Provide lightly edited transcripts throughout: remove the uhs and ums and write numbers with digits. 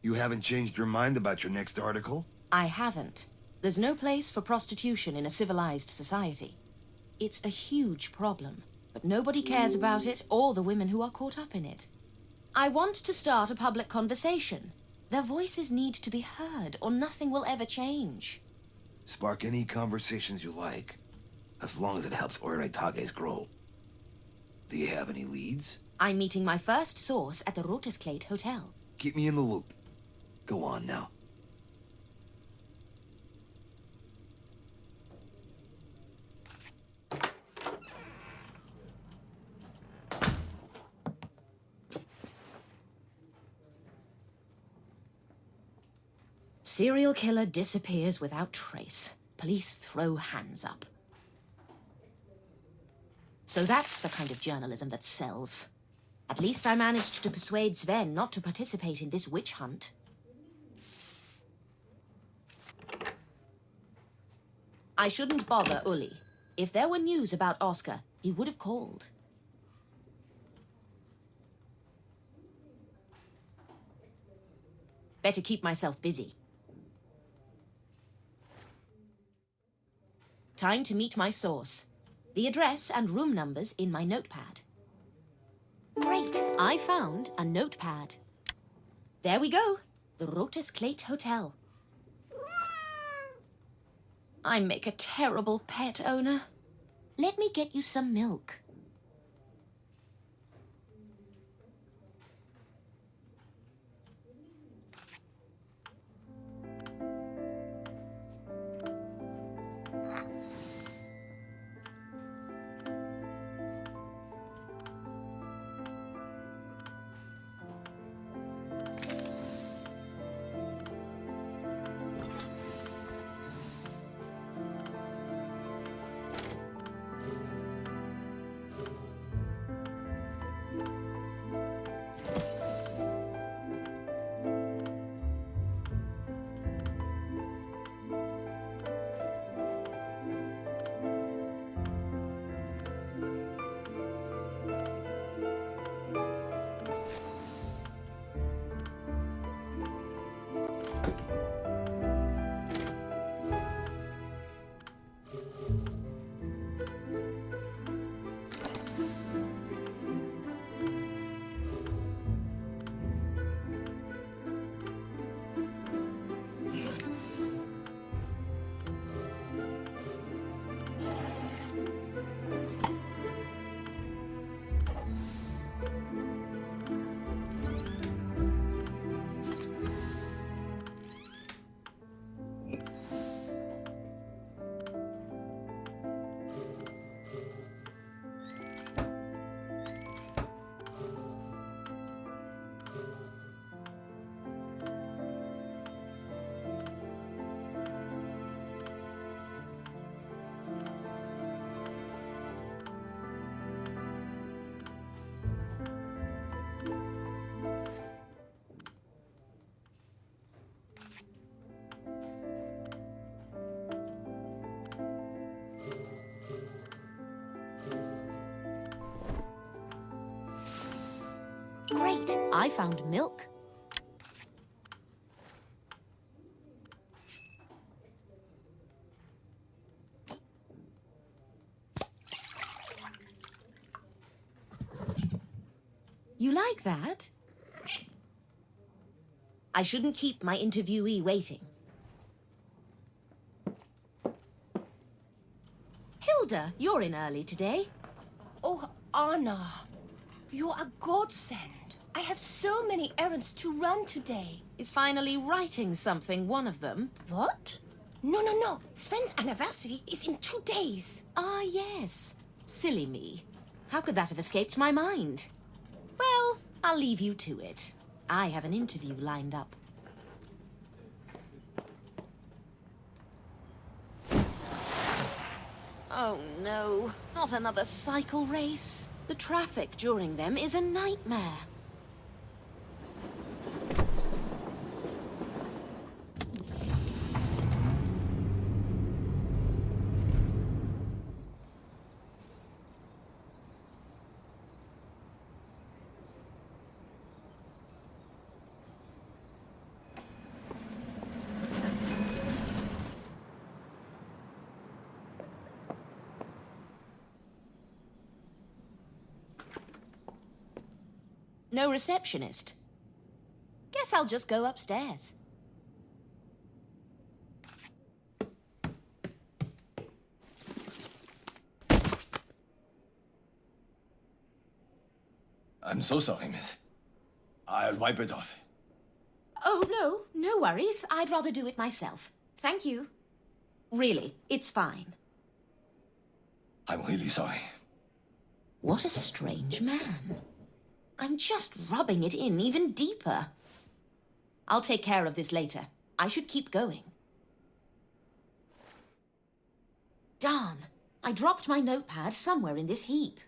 You haven't changed your mind about your next article? I haven't. There's no place for prostitution in a civilized society. It's a huge problem, but nobody cares about it or the women who are caught up in it. I want to start a public conversation. Their voices need to be heard, or nothing will ever change. Spark any conversations you like, as long as it helps Oiraitages grow. Do you have any leads? I'm meeting my first source at the Rotisklate Hotel. Keep me in the loop. Go on now. Serial killer disappears without trace. Police throw hands up. So that's the kind of journalism that sells. At least I managed to persuade Sven not to participate in this witch hunt. I shouldn't bother Uli. If there were news about Oscar, he would have called. Better keep myself busy. Time to meet my source. The address and room numbers in my notepad. Great! I found a notepad. There we go. The Rotisklate Hotel. I make a terrible pet owner. Let me get you some milk. Great! I found milk. You like that? I shouldn't keep my interviewee waiting. Hilda, you're in early today. Oh, Anna, you're a godsend. I have so many errands to run today. Is finally writing something one of them? What? No. Sven's anniversary is in 2 days. Ah, yes. Silly me. How could that have escaped my mind? Well, I'll leave you to it. I have an interview lined up. Oh no, not another cycle race. The traffic during them is a nightmare. No receptionist. Guess I'll just go upstairs. I'm so sorry, miss. I'll wipe it off. Oh, no worries. I'd rather do it myself. Thank you. Really, it's fine. I'm really sorry. What a strange man. I'm just rubbing it in even deeper. I'll take care of this later. I should keep going. Darn, I dropped my notepad somewhere in this heap.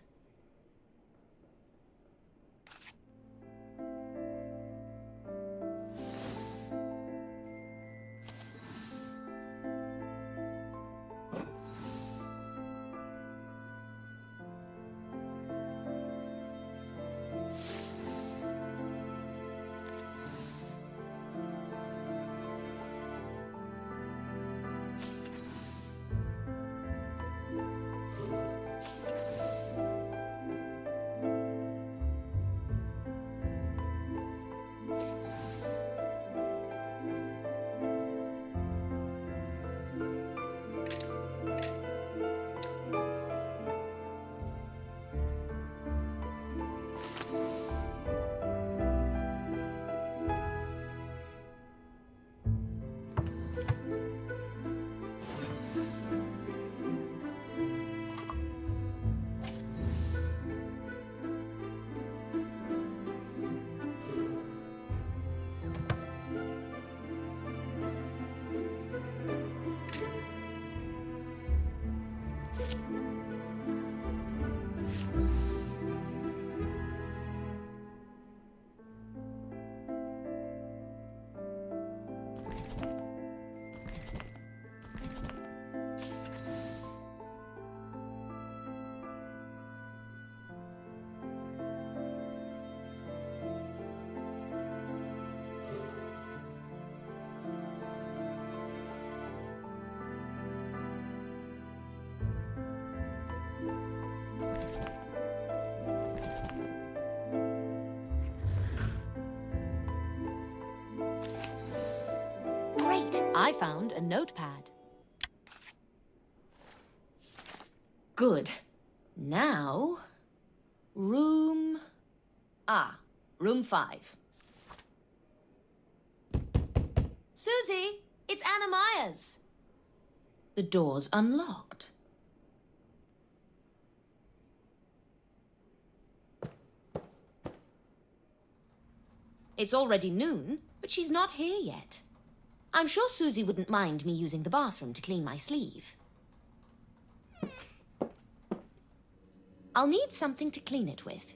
Great! I found a notepad. Good. Now... room 5. Susie, it's Anna Myers. The door's unlocked. It's already noon, but she's not here yet. I'm sure Susie wouldn't mind me using the bathroom to clean my sleeve. I'll need something to clean it with.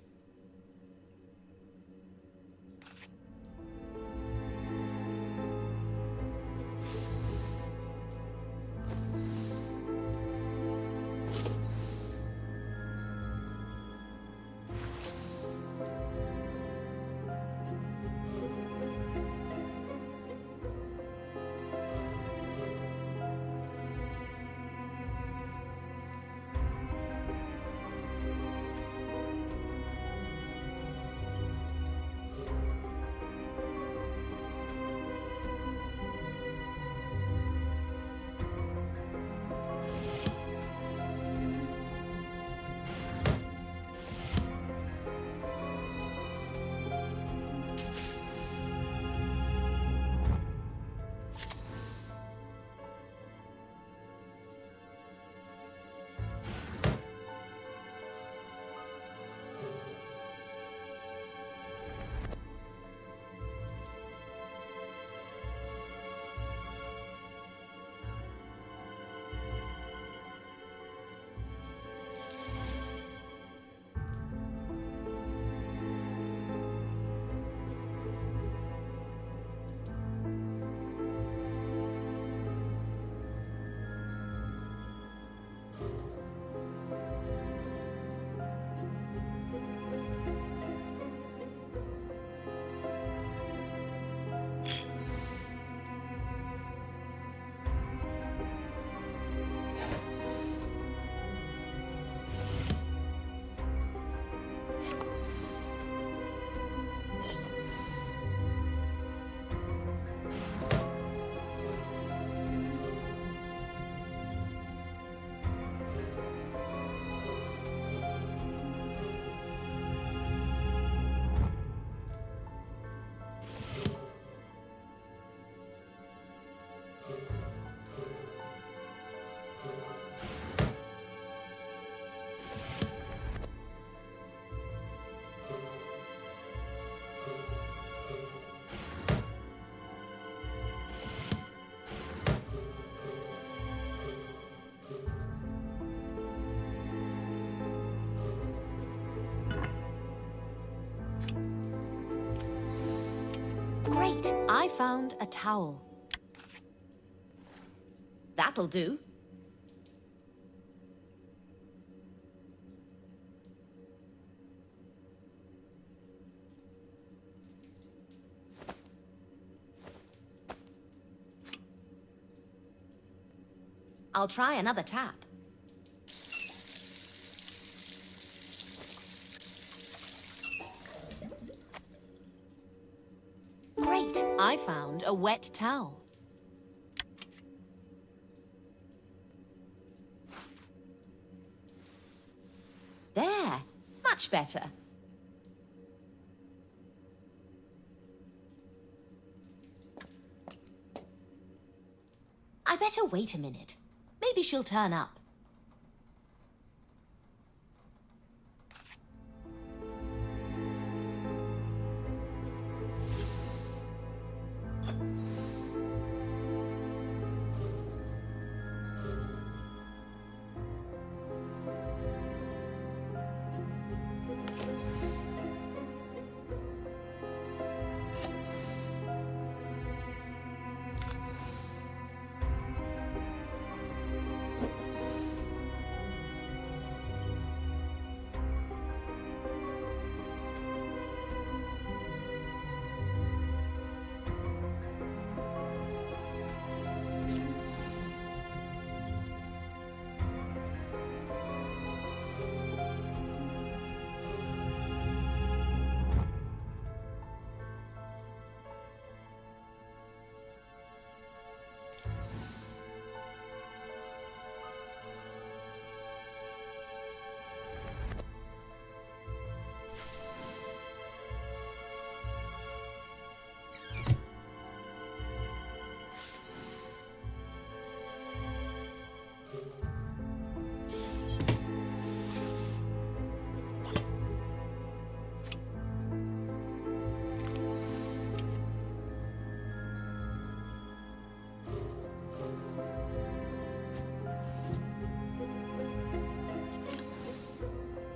Great! I found a towel. That'll do. I'll try another tap. Great! I found a wet towel. There! Much better. I better wait a minute. Maybe she'll turn up.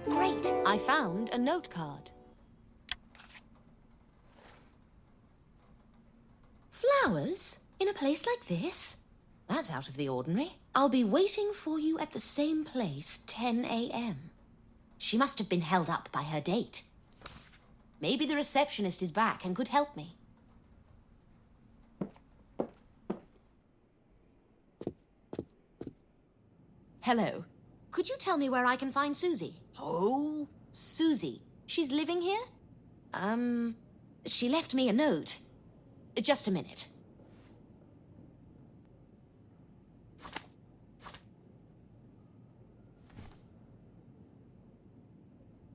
Great! I found a note card. Flowers? In a place like this? That's out of the ordinary. I'll be waiting for you at the same place, 10 a.m. She must have been held up by her date. Maybe the receptionist is back and could help me. Hello. Could you tell me where I can find Susie? Oh, Susie. She's living here? She left me a note. Just a minute.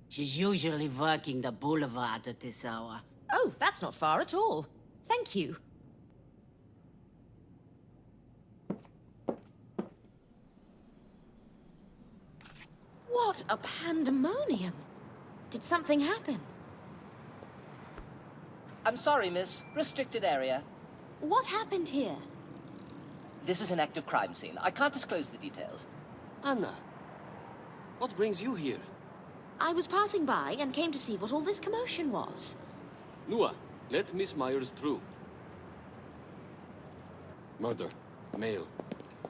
She's usually working the boulevard at this hour. Oh, that's not far at all. Thank you. What a pandemonium! Did something happen? I'm sorry, miss. Restricted area. What happened here? This is an active crime scene. I can't disclose the details. Anna, what brings you here? I was passing by and came to see what all this commotion was. Nua, let Miss Myers through. Murder. Male.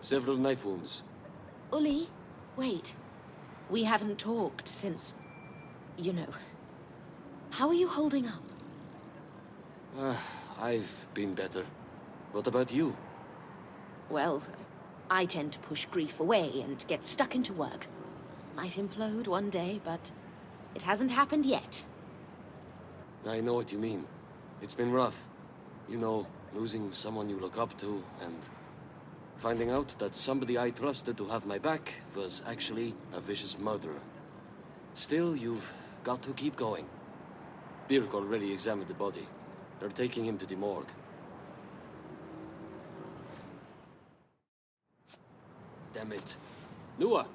Several knife wounds. Uli, wait. We haven't talked since... you know. How are you holding up? I've been better. What about you? Well, I tend to push grief away and get stuck into work. Might implode one day, but it hasn't happened yet. I know what you mean. It's been rough. You know, losing someone you look up to, and finding out that somebody I trusted to have my back was actually a vicious murderer. Still, you've got to keep going. Dirk already examined the body. They're taking him to the morgue. Damn it. Nua,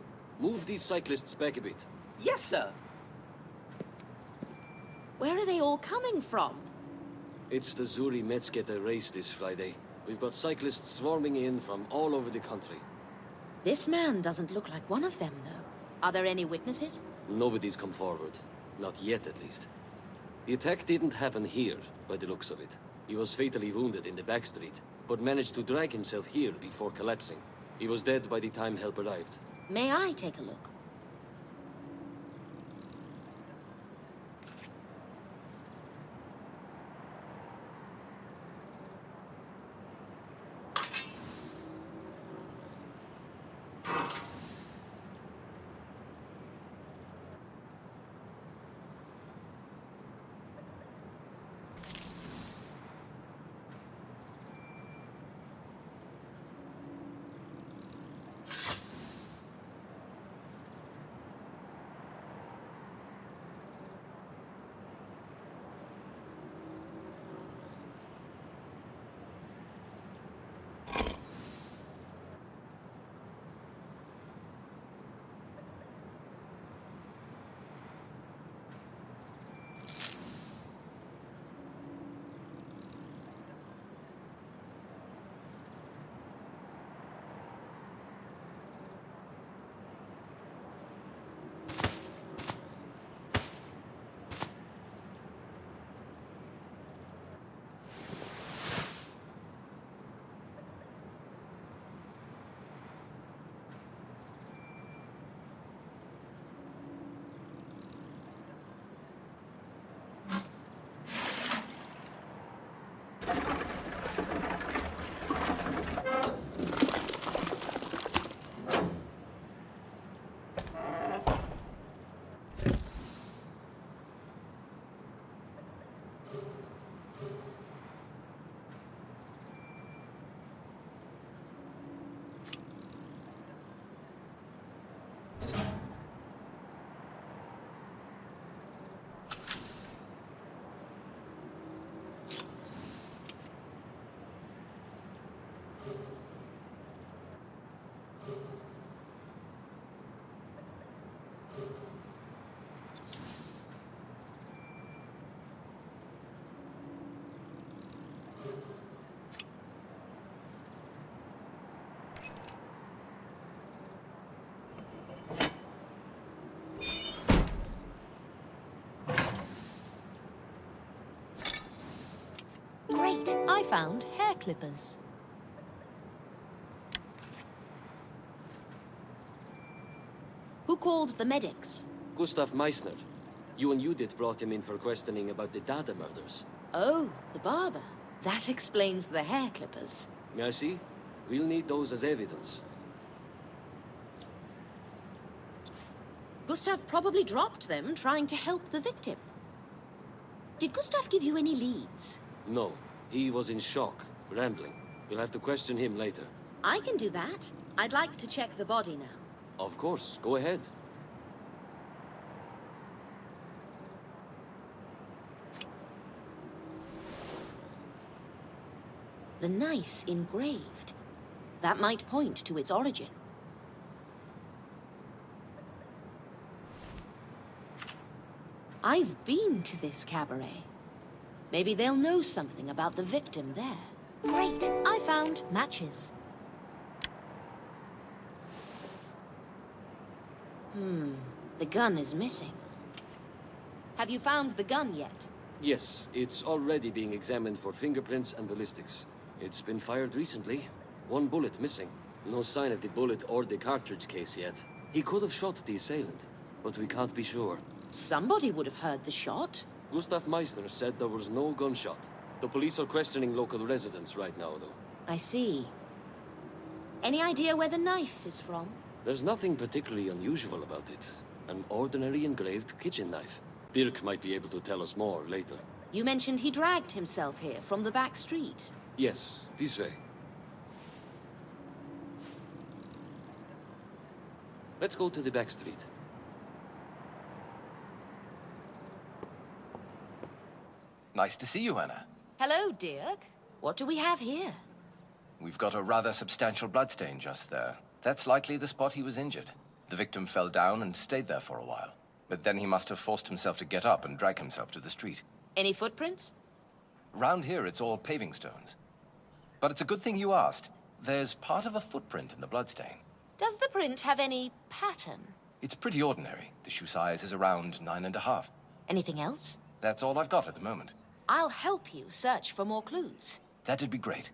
move these cyclists back a bit. Yes, sir. Where are they all coming from? It's the Zuri Metzgetter race this Friday. We've got cyclists swarming in from all over the country. This man doesn't look like one of them, though. Are there any witnesses? Nobody's come forward. Not yet, at least. The attack didn't happen here, by the looks of it. He was fatally wounded in the back street, but managed to drag himself here before collapsing. He was dead by the time help arrived. May I take a look? Great! I found hair clippers. Who called the medics? Gustav Meissner. You and Judith brought him in for questioning about the Dada murders. Oh, the barber. That explains the hair clippers. May I see? We'll need those as evidence. Gustav probably dropped them trying to help the victim. Did Gustav give you any leads? No. He was in shock, rambling. We'll have to question him later. I can do that. I'd like to check the body now. Of course. Go ahead. The knife's engraved. That might point to its origin. I've been to this cabaret. Maybe they'll know something about the victim there. Great! I found matches. The gun is missing. Have you found the gun yet? Yes, it's already being examined for fingerprints and ballistics. It's been fired recently. One bullet missing. No sign of the bullet or the cartridge case yet. He could have shot the assailant, but we can't be sure. Somebody would have heard the shot. Gustav Meissner said there was no gunshot. The police are questioning local residents right now, though. I see. Any idea where the knife is from? There's nothing particularly unusual about it. An ordinary engraved kitchen knife. Dirk might be able to tell us more later. You mentioned he dragged himself here from the back street. Yes, this way. Let's go to the back street. Nice to see you, Anna. Hello, Dirk. What do we have here? We've got a rather substantial bloodstain just there. That's likely the spot he was injured. The victim fell down and stayed there for a while. But then he must have forced himself to get up and drag himself to the street. Any footprints? Round here, it's all paving stones. But it's a good thing you asked. There's part of a footprint in the bloodstain. Does the print have any pattern? It's pretty ordinary. The shoe size is around 9.5. Anything else? That's all I've got at the moment. I'll help you search for more clues. That'd be great.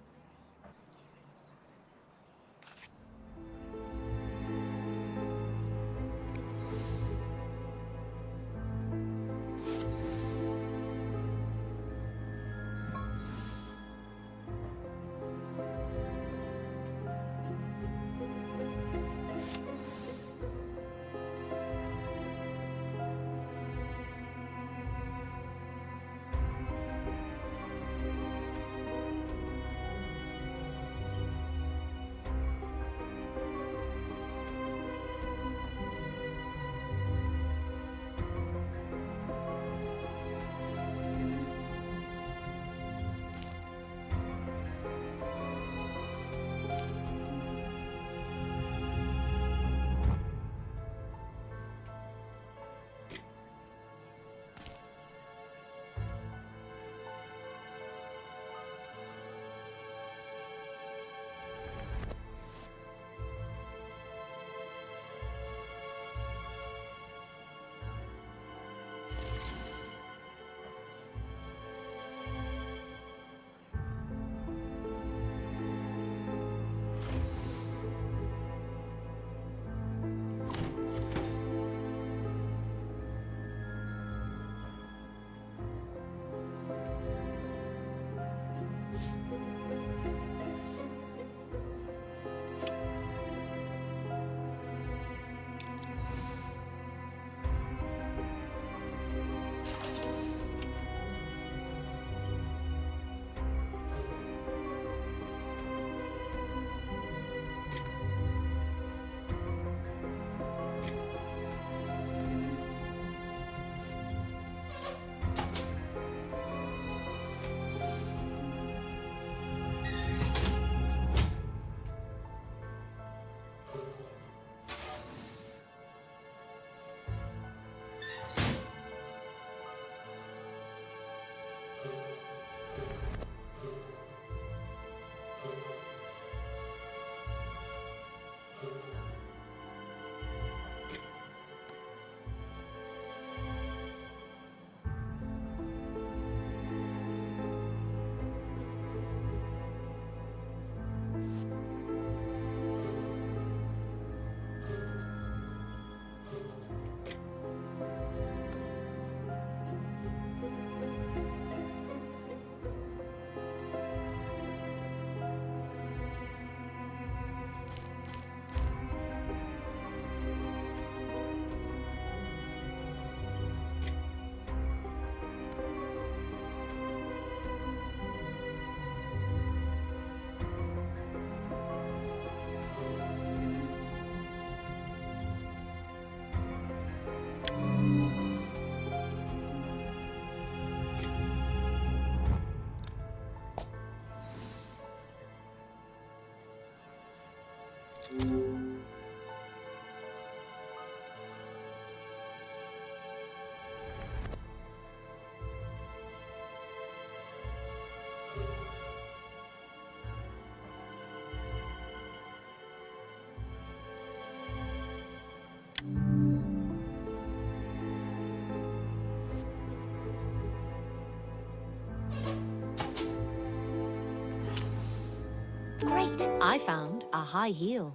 Great! I found a high heel.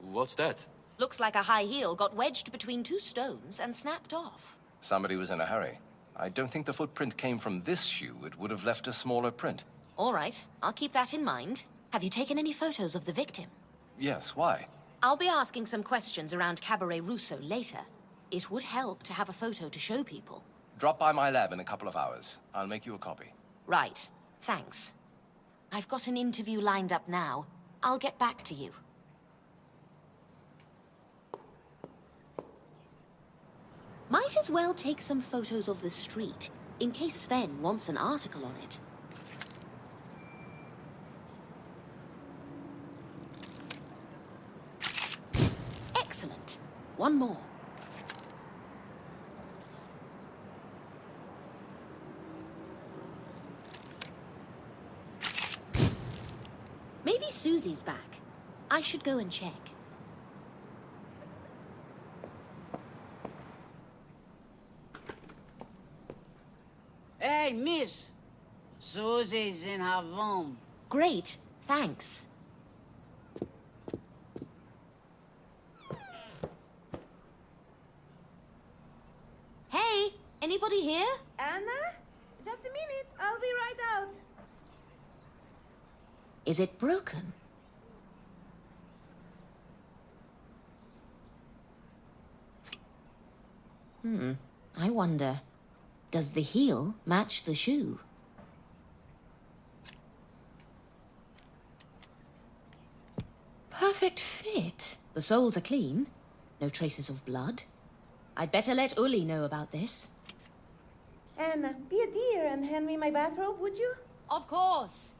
What's that? Looks like a high heel got wedged between two stones and snapped off. Somebody was in a hurry. I don't think the footprint came from this shoe. It would have left a smaller print. All right, I'll keep that in mind. Have you taken any photos of the victim? Yes, why? I'll be asking some questions around Cabaret Russo later. It would help to have a photo to show people. Drop by my lab in a couple of hours. I'll make you a copy. Right. Thanks. I've got an interview lined up now. I'll get back to you. Might as well take some photos of the street, in case Sven wants an article on it. Excellent. One more. Maybe Susie's back. I should go and check. Hey, miss. Susie's in her room. Great, thanks. Hey, anybody here? Anna? Just a minute. I'll be right out. Is it broken? I wonder, does the heel match the shoe? Perfect fit. The soles are clean. No traces of blood. I'd better let Uli know about this. Anna, be a dear and hand me my bathrobe, would you? Of course.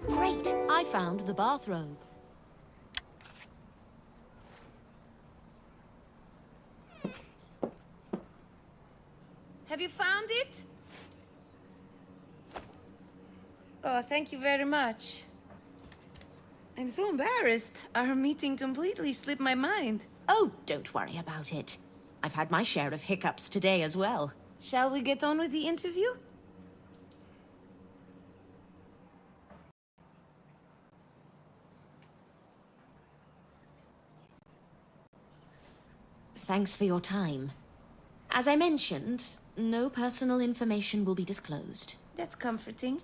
Great, I found the bathrobe. Have you found it? Oh, thank you very much. I'm so embarrassed. Our meeting completely slipped my mind. Oh, don't worry about it. I've had my share of hiccups today as well. Shall we get on with the interview? Thanks for your time. As I mentioned, no personal information will be disclosed. That's comforting.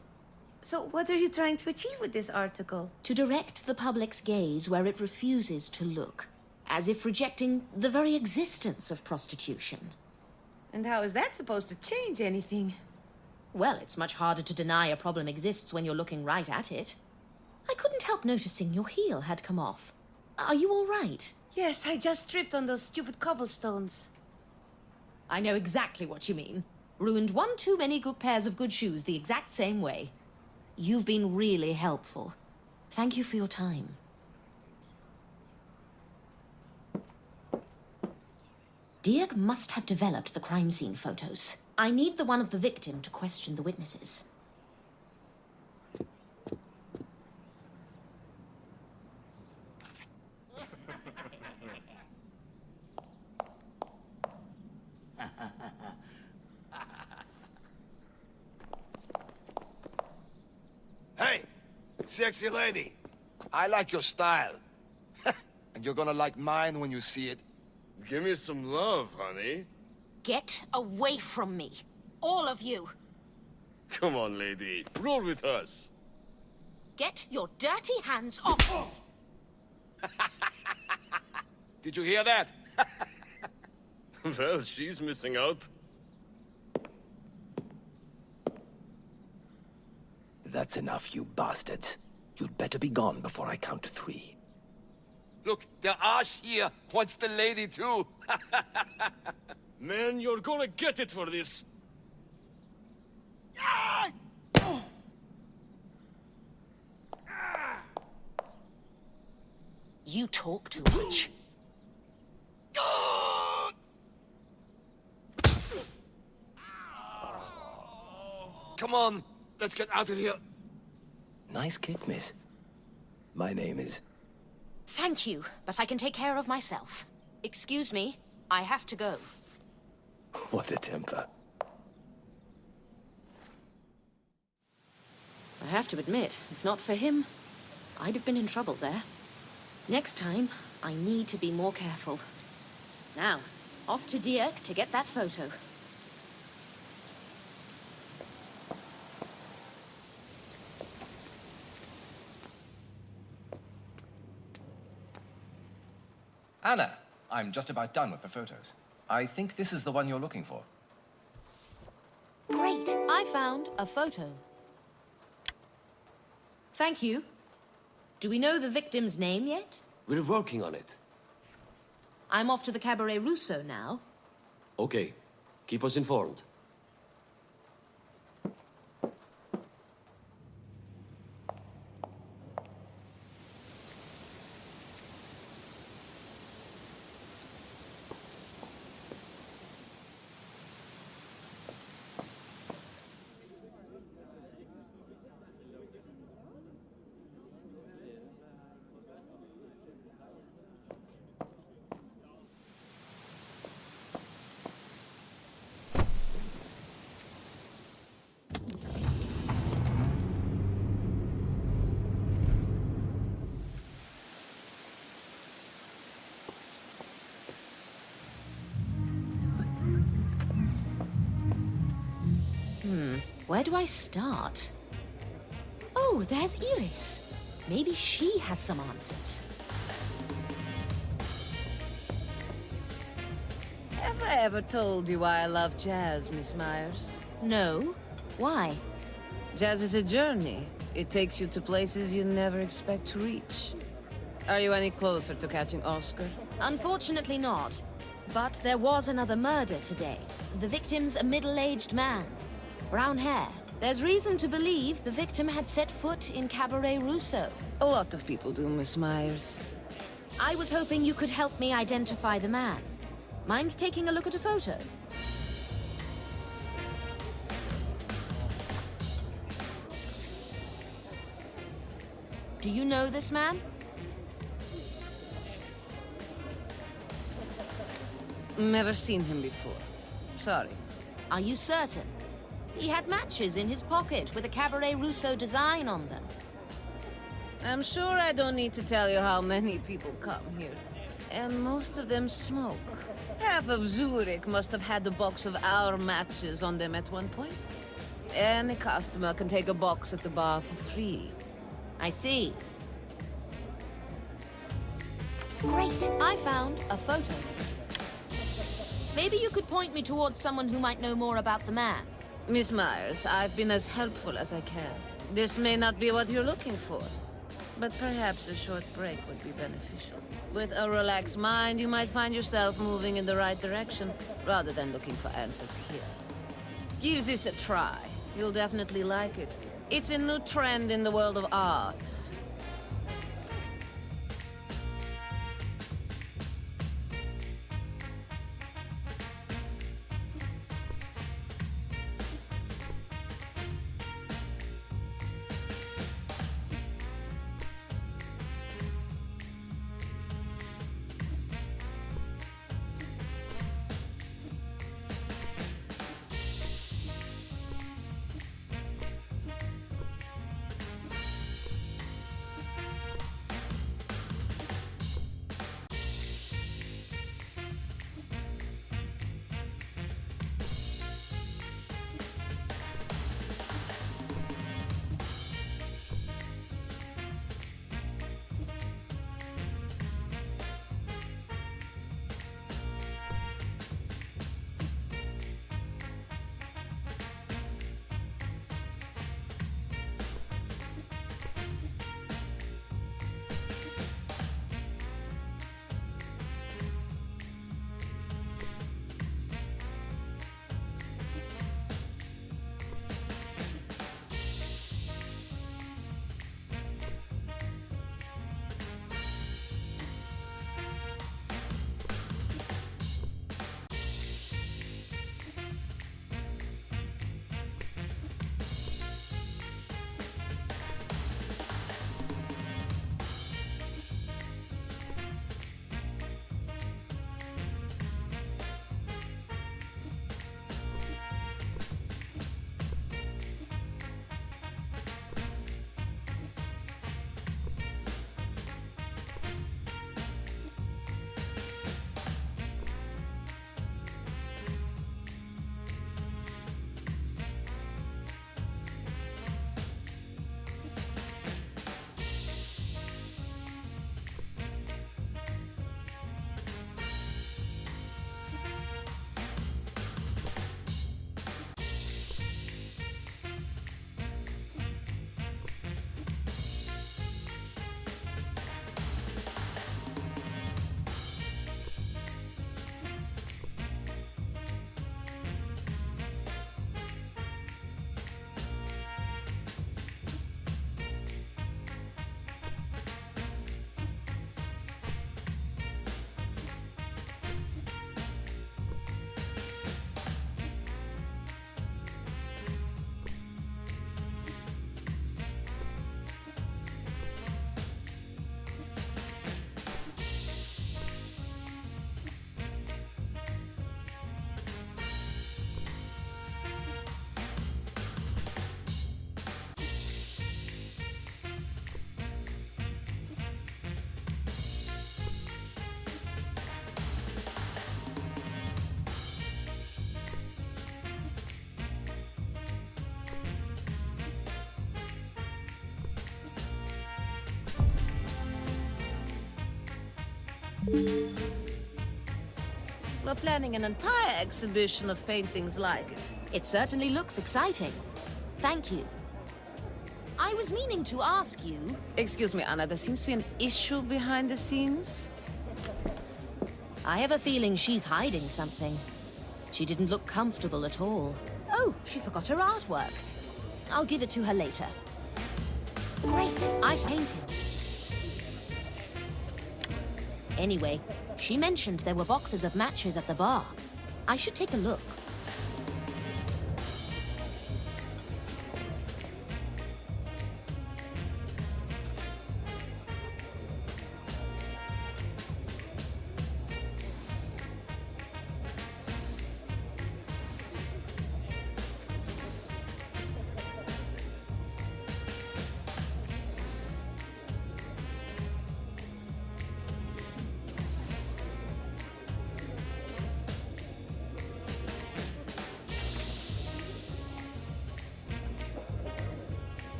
So what are you trying to achieve with this article? To direct the public's gaze where it refuses to look, as if rejecting the very existence of prostitution. And how is that supposed to change anything? Well, it's much harder to deny a problem exists when you're looking right at it. I couldn't help noticing your heel had come off. Are you all right? Yes, I just tripped on those stupid cobblestones. I know exactly what you mean. Ruined one too many good pairs of good shoes the exact same way. You've been really helpful. Thank you for your time. Dirk must have developed the crime scene photos. I need the one of the victim to question the witnesses. Sexy lady, I like your style. And you're gonna like mine when you see it. Give me some love, honey. Get away from me. All of you. Come on, lady. Roll with us. Get your dirty hands off me. Did you hear that? Well, she's missing out. That's enough, you bastards. You'd better be gone before I count to 3. Look, the Ash here wants the lady too. Man, you're gonna get it for this. You talk too much. Come on, let's get out of here. Nice kick, miss. My name is... Thank you, but I can take care of myself. Excuse me, I have to go. What a temper. I have to admit, if not for him, I'd have been in trouble there. Next time, I need to be more careful. Now, off to Dieck to get that photo. Anna, I'm just about done with the photos. I think this is the one you're looking for. Great, I found a photo. Thank you. Do we know the victim's name yet? We're working on it. I'm off to the Cabaret Rousseau now. Okay. Keep us informed. Where do I start? Oh, there's Iris. Maybe she has some answers. Have I ever told you why I love jazz, Miss Myers? No. Why? Jazz is a journey. It takes you to places you never expect to reach. Are you any closer to catching Oscar? Unfortunately not. But there was another murder today. The victim's a middle-aged man. Brown hair. There's reason to believe the victim had set foot in Cabaret Rousseau. A lot of people do, Miss Myers. I was hoping you could help me identify the man. Mind taking a look at a photo? Do you know this man? Never seen him before. Sorry. Are you certain? He had matches in his pocket with a Cabaret Rousseau design on them. I'm sure I don't need to tell you how many people come here. And most of them smoke. Half of Zurich must have had a box of our matches on them at one point. Any customer can take a box at the bar for free. I see. Great! I found a photo. Maybe you could point me towards someone who might know more about the man. Miss Myers, I've been as helpful as I can. This may not be what you're looking for, but perhaps a short break would be beneficial. With a relaxed mind, you might find yourself moving in the right direction, rather than looking for answers here. Give this a try. You'll definitely like it. It's a new trend in the world of art. We're planning an entire exhibition of paintings like it. It certainly looks exciting. Thank you. I was meaning to ask you... Excuse me, Anna, there seems to be an issue behind the scenes. I have a feeling she's hiding something. She didn't look comfortable at all. Oh, she forgot her artwork. I'll give it to her later. Great, I painted. Anyway, she mentioned there were boxes of matches at the bar. I should take a look.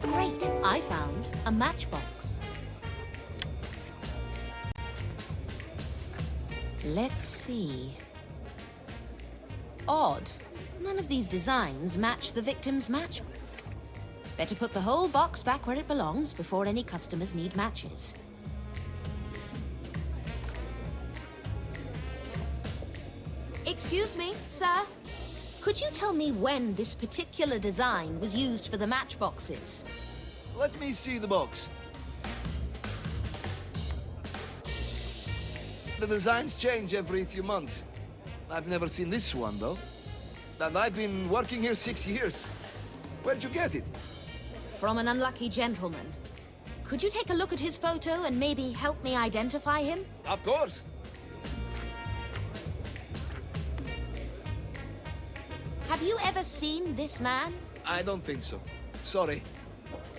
Great! I found a matchbox. Let's see. Odd. None of these designs match the victim's match. Better put the whole box back where it belongs before any customers need matches. Excuse me, sir. Could you tell me when this particular design was used for the matchboxes? Let me see the box. The designs change every few months. I've never seen this one, though. And I've been working here 6 years. Where'd you get it? From an unlucky gentleman. Could you take a look at his photo and maybe help me identify him? Of course. Have you ever seen this man? I don't think so. Sorry.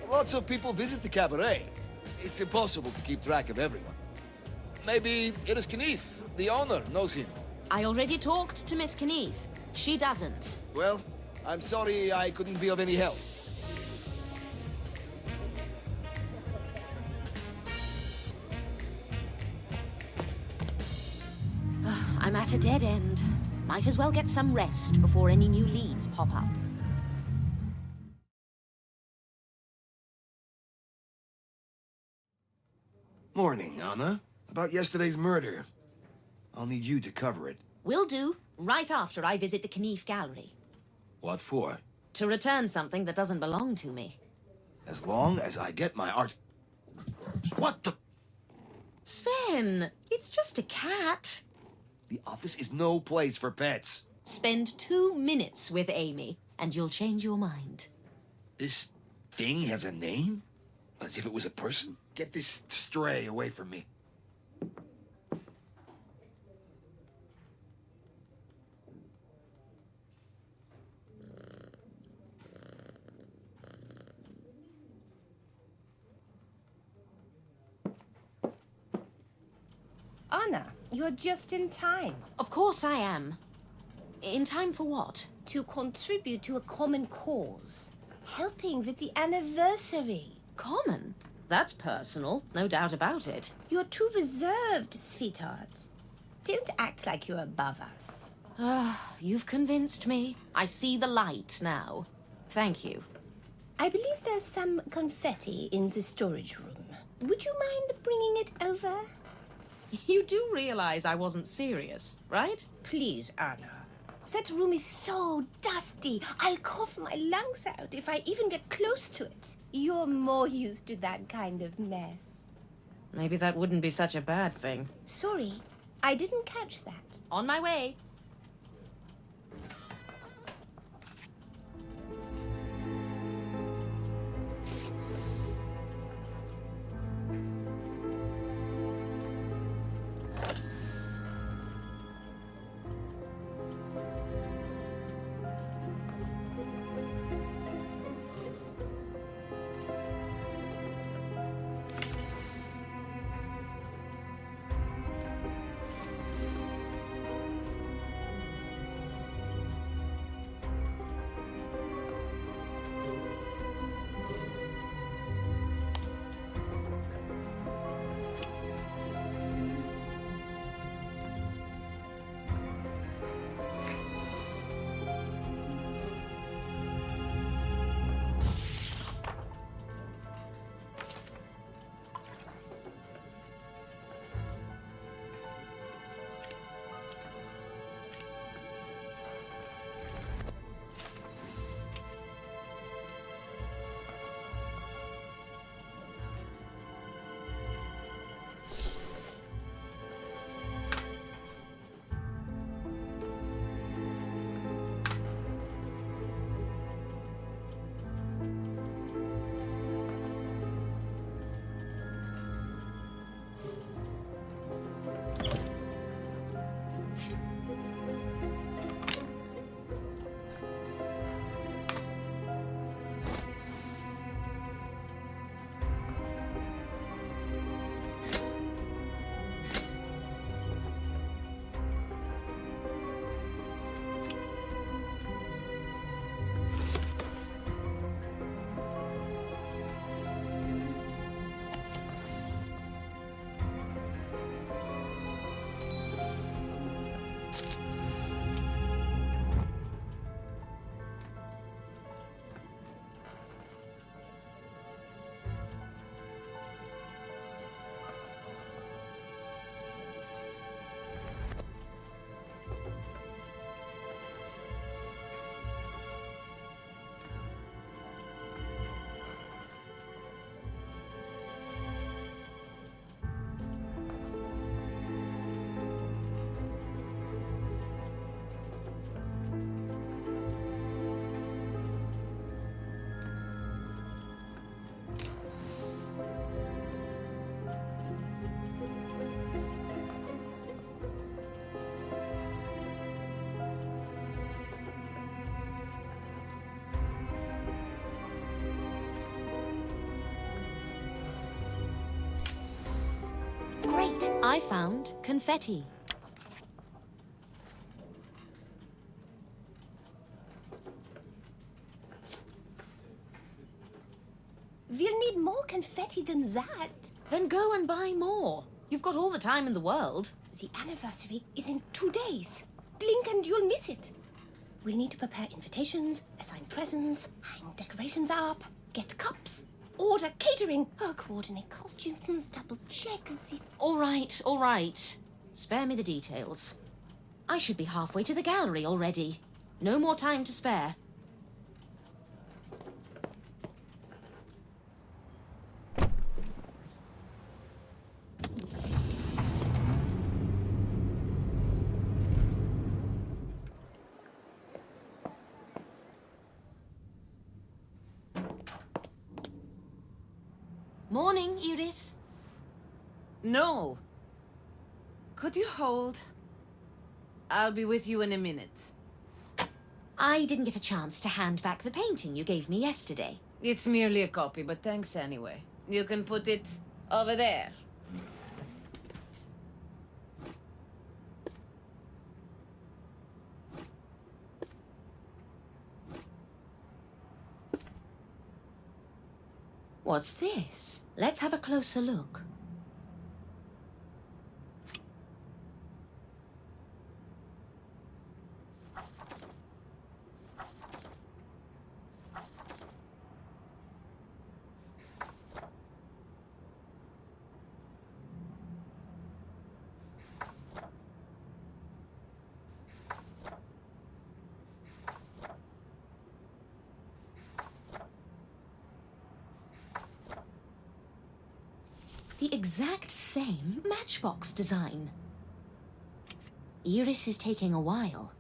Lots of people visit the cabaret. It's impossible to keep track of everyone. Maybe Iris Kneith, the owner, knows him. I already talked to Miss Kneith. She doesn't. Well, I'm sorry I couldn't be of any help. I'm at a dead end. Might as well get some rest before any new leads pop up. Morning, Anna. About yesterday's murder. I'll need you to cover it. Will do, right after I visit the Kneith Gallery. What for? To return something that doesn't belong to me. As long as I get my art... What the... Sven, it's just a cat. The office is no place for pets. Spend 2 minutes with Amy, and you'll change your mind. This thing has a name? As if it was a person? Get this stray away from me. Anna, you're just in time. Of course I am. In time for what? To contribute to a common cause. Helping with the anniversary. Common? That's personal, no doubt about it. You're too reserved, sweetheart. Don't act like you're above us. You've convinced me. I see the light now. Thank you. I believe there's some confetti in the storage room. Would you mind bringing it over? You do realize I wasn't serious, right? Please, Anna. That room is so dusty. I'll cough my lungs out if I even get close to it. You're more used to that kind of mess. Maybe that wouldn't be such a bad thing. Sorry, I didn't catch that. On my way. Great! I found confetti. We'll need more confetti than that. Then go and buy more. You've got all the time in the world. The anniversary is in 2 days. Blink and you'll miss it. We'll need to prepare invitations, assign presents, hang decorations up, get cups, order catering, coordinate costumes, double check the... All right, all right. Spare me the details. I should be halfway to the gallery already. No more time to spare. Morning, Iris. No. Could you hold? I'll be with you in a minute. I didn't get a chance to hand back the painting you gave me yesterday. It's merely a copy, but thanks anyway. You can put it over there. What's this? Let's have a closer look. the exact same matchbox design. Iris is taking a while.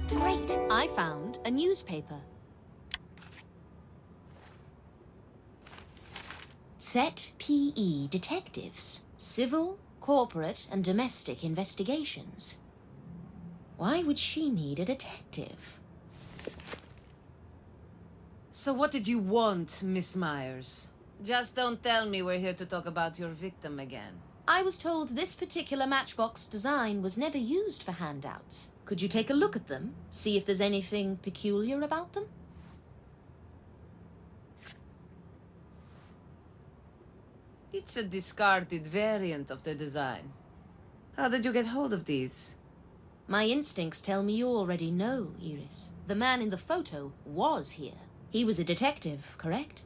Great! I found a newspaper. Set PE Detectives. Civil, corporate, and domestic investigations. Why would she need a detective? So what did you want, Miss Myers? Just don't tell me we're here to talk about your victim again. I was told this particular matchbox design was never used for handouts. Could you take a look at them? See if there's anything peculiar about them? It's a discarded variant of the design. How did you get hold of these? My instincts tell me you already know, Iris. The man in the photo was here. He was a detective, correct?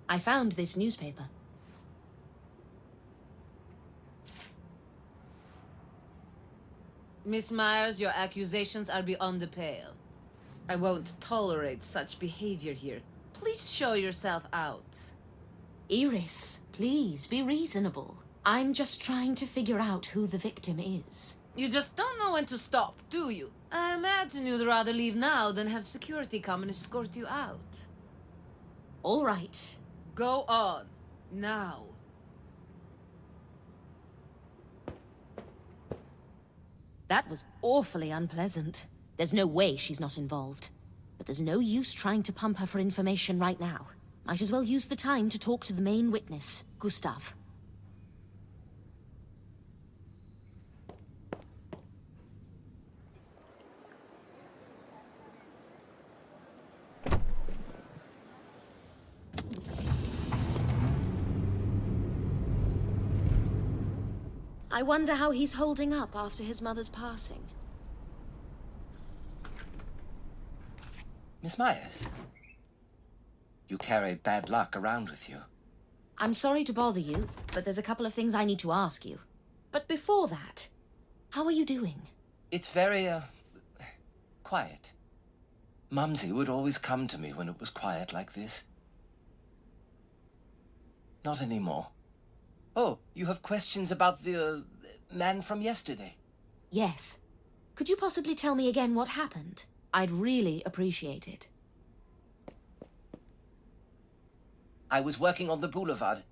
I found this newspaper. Miss Myers, your accusations are beyond the pale. I won't tolerate such behavior here. Please show yourself out. Iris, please be reasonable. I'm just trying to figure out who the victim is. You just don't know when to stop, do you? I imagine you'd rather leave now than have security come and escort you out. All right. Go on. Now. That was awfully unpleasant. There's no way she's not involved. But there's no use trying to pump her for information right now. Might as well use the time to talk to the main witness, Gustav. I wonder how he's holding up after his mother's passing. Miss Myers, you carry bad luck around with you. I'm sorry to bother you, but there's a couple of things I need to ask you. But before that, how are you doing? It's very, quiet. Mumsy would always come to me when it was quiet like this. Not anymore. Oh, you have questions about the man from yesterday? Yes. Could you possibly tell me again what happened? I'd really appreciate it. I was working on the boulevard,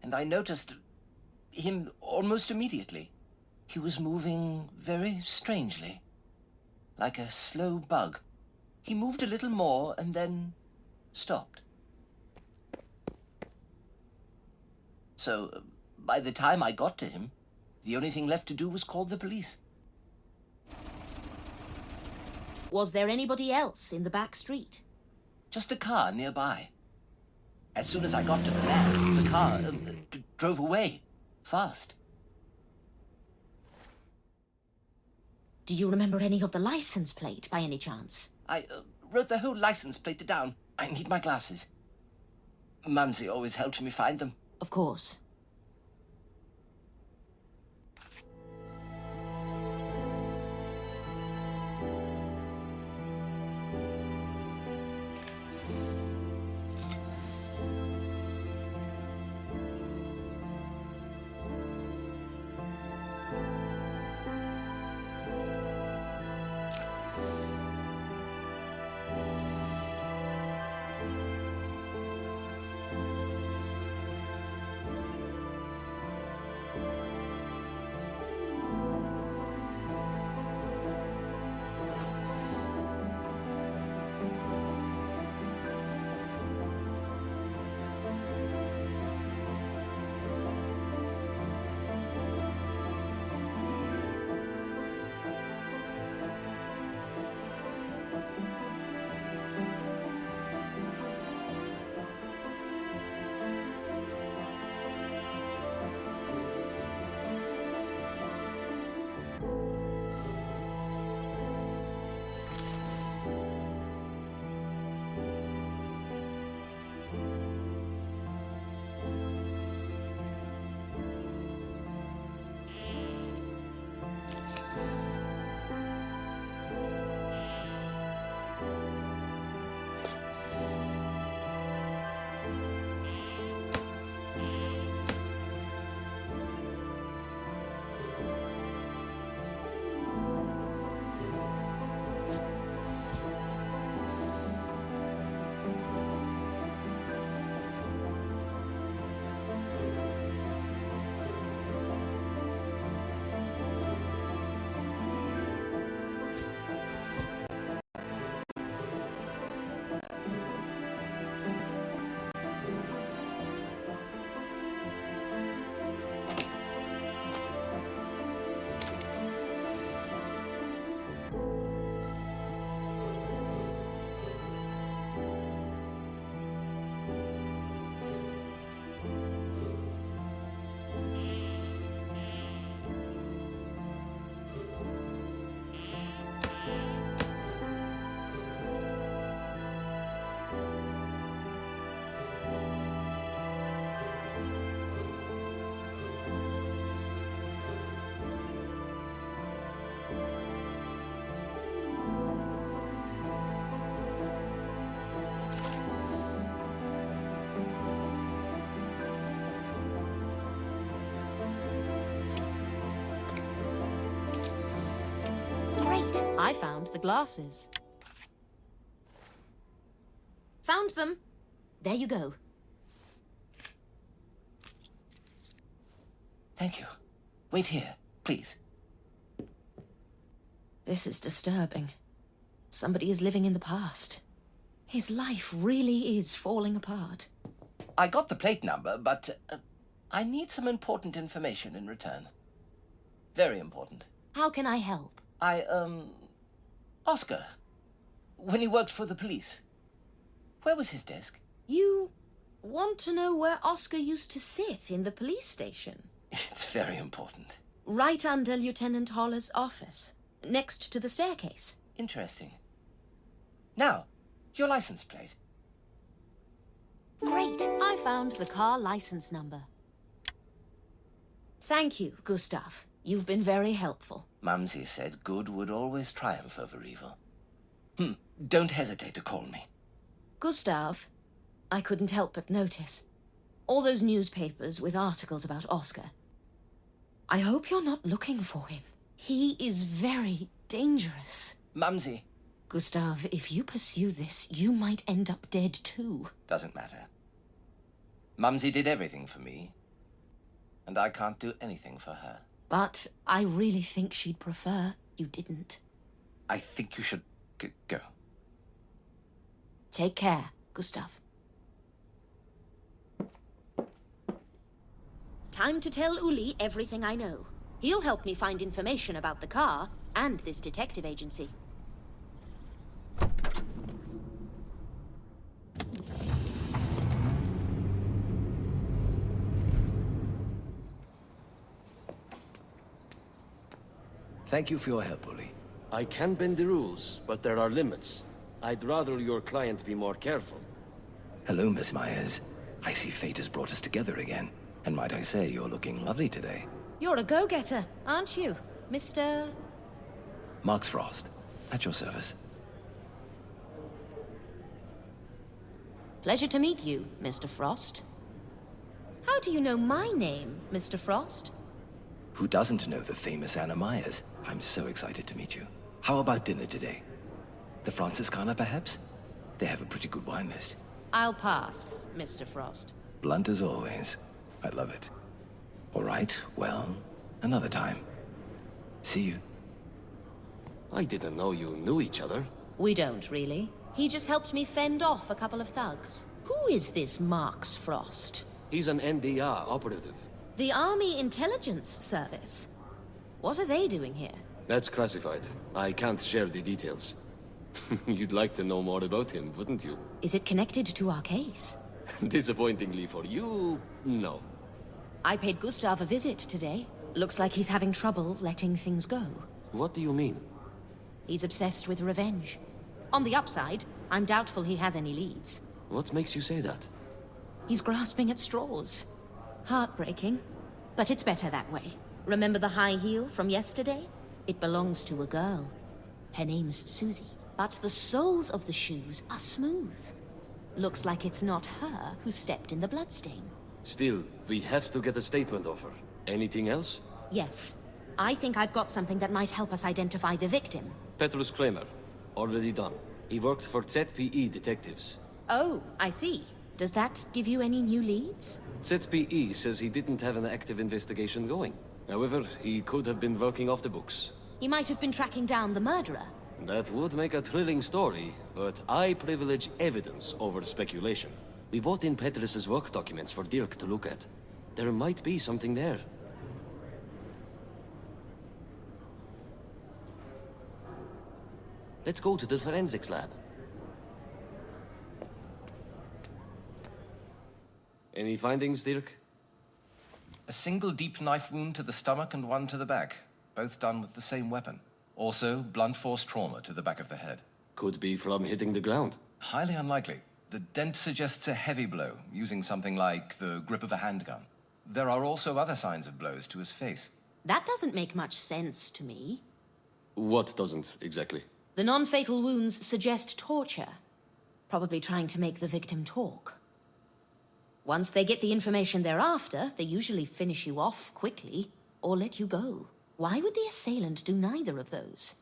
and I noticed him almost immediately. He was moving very strangely, like a slow bug. He moved a little more and then stopped. So, by the time I got to him, the only thing left to do was call the police. Was there anybody else in the back street? Just a car nearby. As soon as I got to the man, the car drove away, fast. Do you remember any of the license plate, by any chance? I wrote the whole license plate down. I need my glasses. Mumsy always helped me find them. Of course. I found the glasses. Found them. There you go. Thank you. Wait here, please. This is disturbing. Somebody is living in the past. His life really is falling apart. I got the plate number, but I need some important information in return. Very important. How can I help? Oscar. When he worked for the police. Where was his desk? You want to know where Oscar used to sit in the police station? It's very important. Right under Lieutenant Holler's office, next to the staircase. Interesting. Now, Your license plate. Great! I found the car license number. Thank you, Gustav. You've been very helpful. Mumsy said good would always triumph over evil. Don't hesitate to call me. Gustav, I couldn't help but notice. All those newspapers with articles about Oscar. I hope you're not looking for him. He is very dangerous. Mumsy. Gustav, if you pursue this, you might end up dead too. Doesn't matter. Mumsy did everything for me, and I can't do anything for her. But I really think she'd prefer you didn't. I think you should go. Take care, Gustav. Time to tell Uli everything I know. He'll help me find information about the car and this detective agency. Thank you for your help, Uli. I can bend the rules, but there are limits. I'd rather your client be more careful. Hello, Miss Myers. I see fate has brought us together again. And might I say, you're looking lovely today. You're a go-getter, aren't you, Mr. Marks Frost, at your service. Pleasure to meet you, Mr. Frost. How do you know my name, Mr. Frost? Who doesn't know the famous Anna Myers? I'm so excited to meet you. How about dinner today? The Franciscana, perhaps? They have a pretty good wine list. I'll pass, Mr. Frost. Blunt as always. I love it. All right, well, another time. See you. I didn't know you knew each other. We don't, really. He just helped me fend off a couple of thugs. Who is this Marks Frost? He's an NDR operative. The Army Intelligence Service. What are they doing here? That's classified. I can't share the details. You'd like to know more about him, wouldn't you? Is it connected to our case? Disappointingly for you, no. I paid Gustav a visit today. Looks like he's having trouble letting things go. What do you mean? He's obsessed with revenge. On the upside, I'm doubtful he has any leads. What makes you say that? He's grasping at straws. Heartbreaking, but it's better that way. Remember the high heel from yesterday? It belongs to a girl. Her name's Susie, but the soles of the shoes are smooth. Looks like it's not her who stepped in the bloodstain. Still, we have to get a statement of her. Anything else? Yes. I think I've got something that might help us identify the victim. Petrus Kramer. Already done. He worked for ZPE detectives. Oh, I see. Does that give you any new leads? ZPE says he didn't have an active investigation going. However, he could have been working off the books. He might have been tracking down the murderer. That would make a thrilling story, but I privilege evidence over speculation. We brought in Petrus's work documents for Dirk to look at. There might be something there. Let's go to the forensics lab. Any findings, Dirk? A single deep knife wound to the stomach and one to the back, both done with the same weapon. Also, blunt force trauma to the back of the head. Could be from hitting the ground. Highly unlikely. The dent suggests a heavy blow, using something like the grip of a handgun. There are also other signs of blows to his face. That doesn't make much sense to me. What doesn't, exactly? The non-fatal wounds suggest torture. Probably trying to make the victim talk. Once they get the information they're after, they usually finish you off quickly, or let you go. Why would the assailant do neither of those?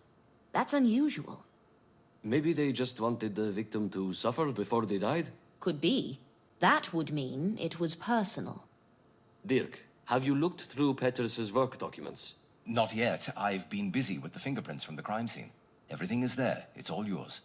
That's unusual. Maybe they just wanted the victim to suffer before they died? Could be. That would mean it was personal. Dirk, have you looked through Petrus's work documents? Not yet. I've been busy with the fingerprints from the crime scene. Everything is there. It's all yours.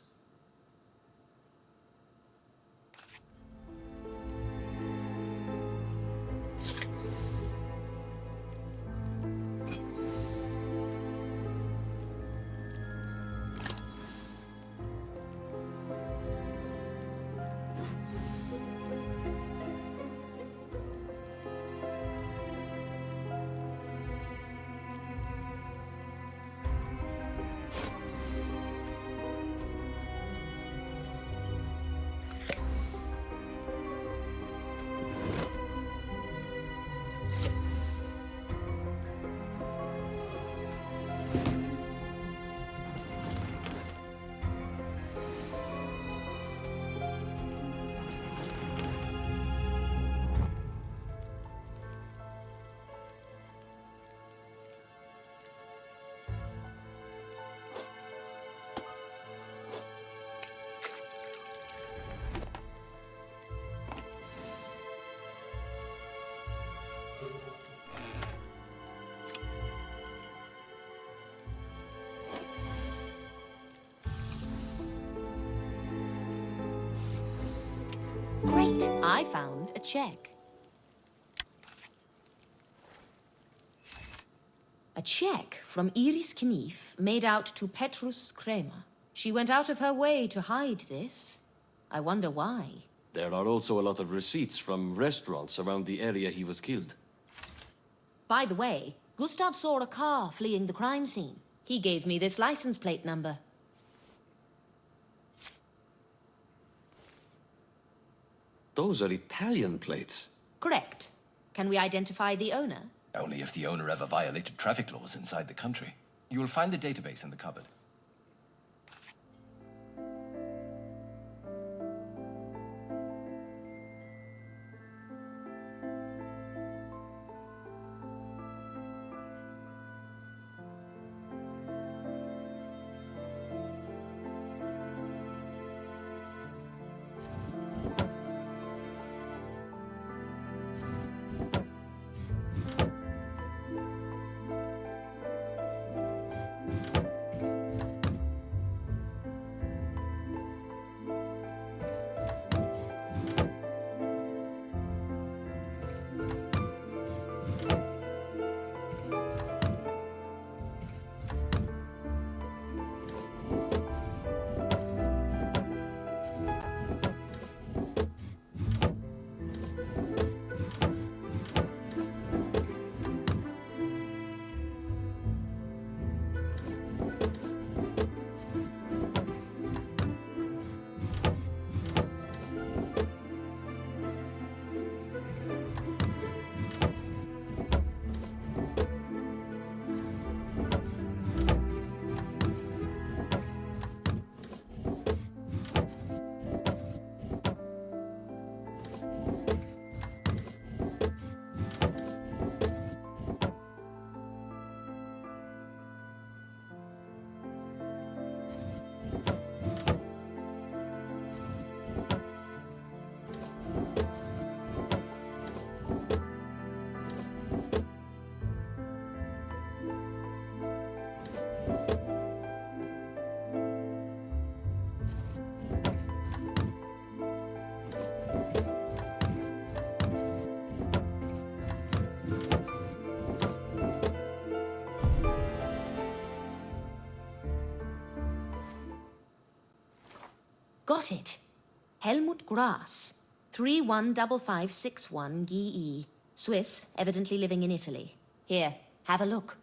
I found a check. A check from Iris Knief made out to Petrus Kramer. She went out of her way to hide this. I wonder why. There are also a lot of receipts from restaurants around the area he was killed. By the way, Gustav saw a car fleeing the crime scene. He gave me this license plate number. Those are Italian plates. Correct. Can we identify the owner? Only if the owner ever violated traffic laws inside the country. You will find the database in the cupboard. Got it. Helmut Grass, 315561 GE. Swiss, evidently living in Italy. Here, have a look.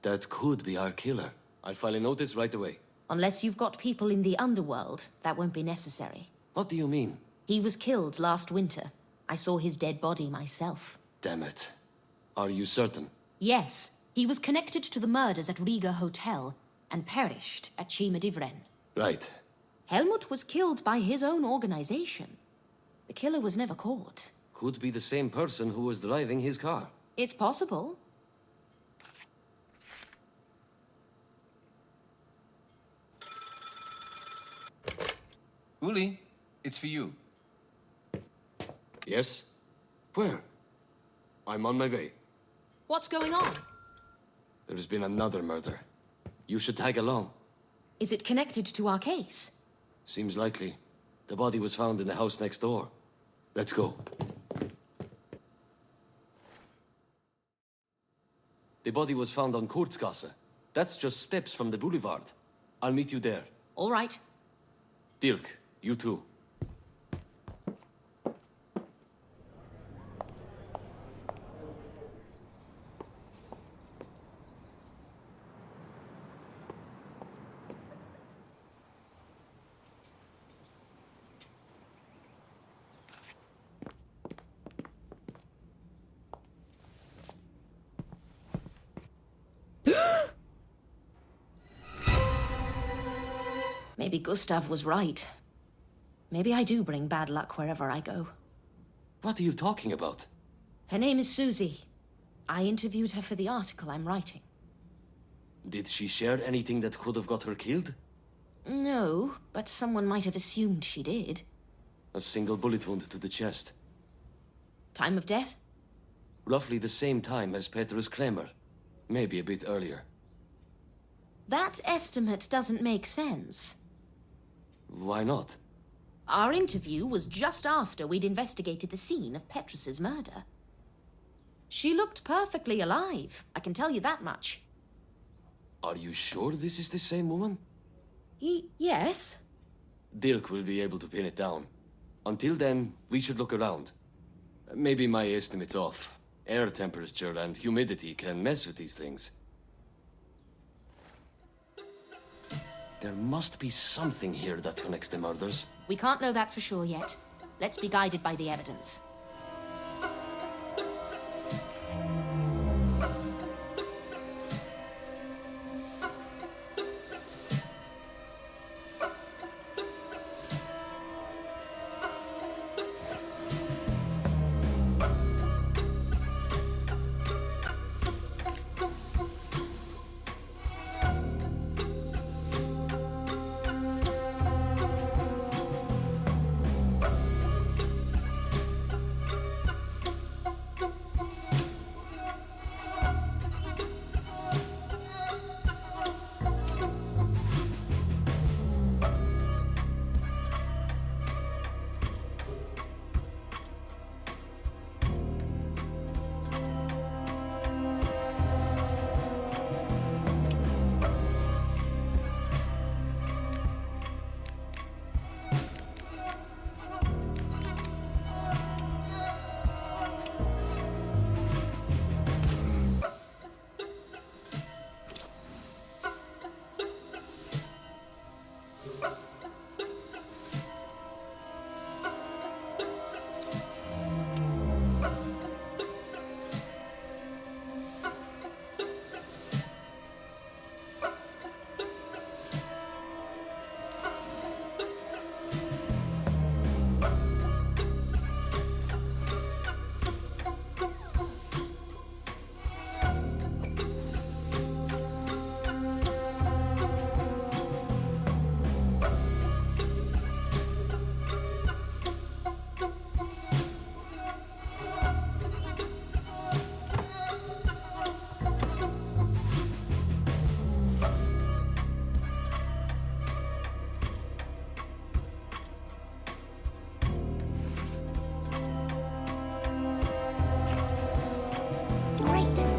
That could be our killer. I'll file a notice right away. Unless you've got people in the underworld, that won't be necessary. What do you mean? He was killed last winter. I saw his dead body myself. Damn it. Are you certain? Yes. He was connected to the murders at Riga Hotel and perished at Cima-Divren. Right. Helmut was killed by his own organization. The killer was never caught. Could be the same person who was driving his car. It's possible. Uli, it's for you. Yes? Where? I'm on my way. What's going on? There's been another murder. You should tag along. Is it connected to our case? Seems likely. The body was found in the house next door. Let's go. The body was found on Kurzgasse. That's just steps from the boulevard. I'll meet you there. All right. Dirk, you too. Maybe Gustav was right. Maybe I do bring bad luck wherever I go. What are you talking about? Her name is Susie. I interviewed her for the article I'm writing. Did she share anything that could have got her killed? No, but someone might have assumed she did. A single bullet wound to the chest. Time of death? Roughly the same time as Petrus Kramer. Maybe a bit earlier. That estimate doesn't make sense. Why not? Our interview was just after we'd investigated the scene of Petrus's murder. She looked perfectly alive, I can tell you that much. Are you sure this is the same woman? Yes. Dirk will be able to pin it down. Until then, we should look around. Maybe my estimate's off. Air temperature and humidity can mess with these things. There must be something here that connects the murders. We can't know that for sure yet. Let's be guided by the evidence.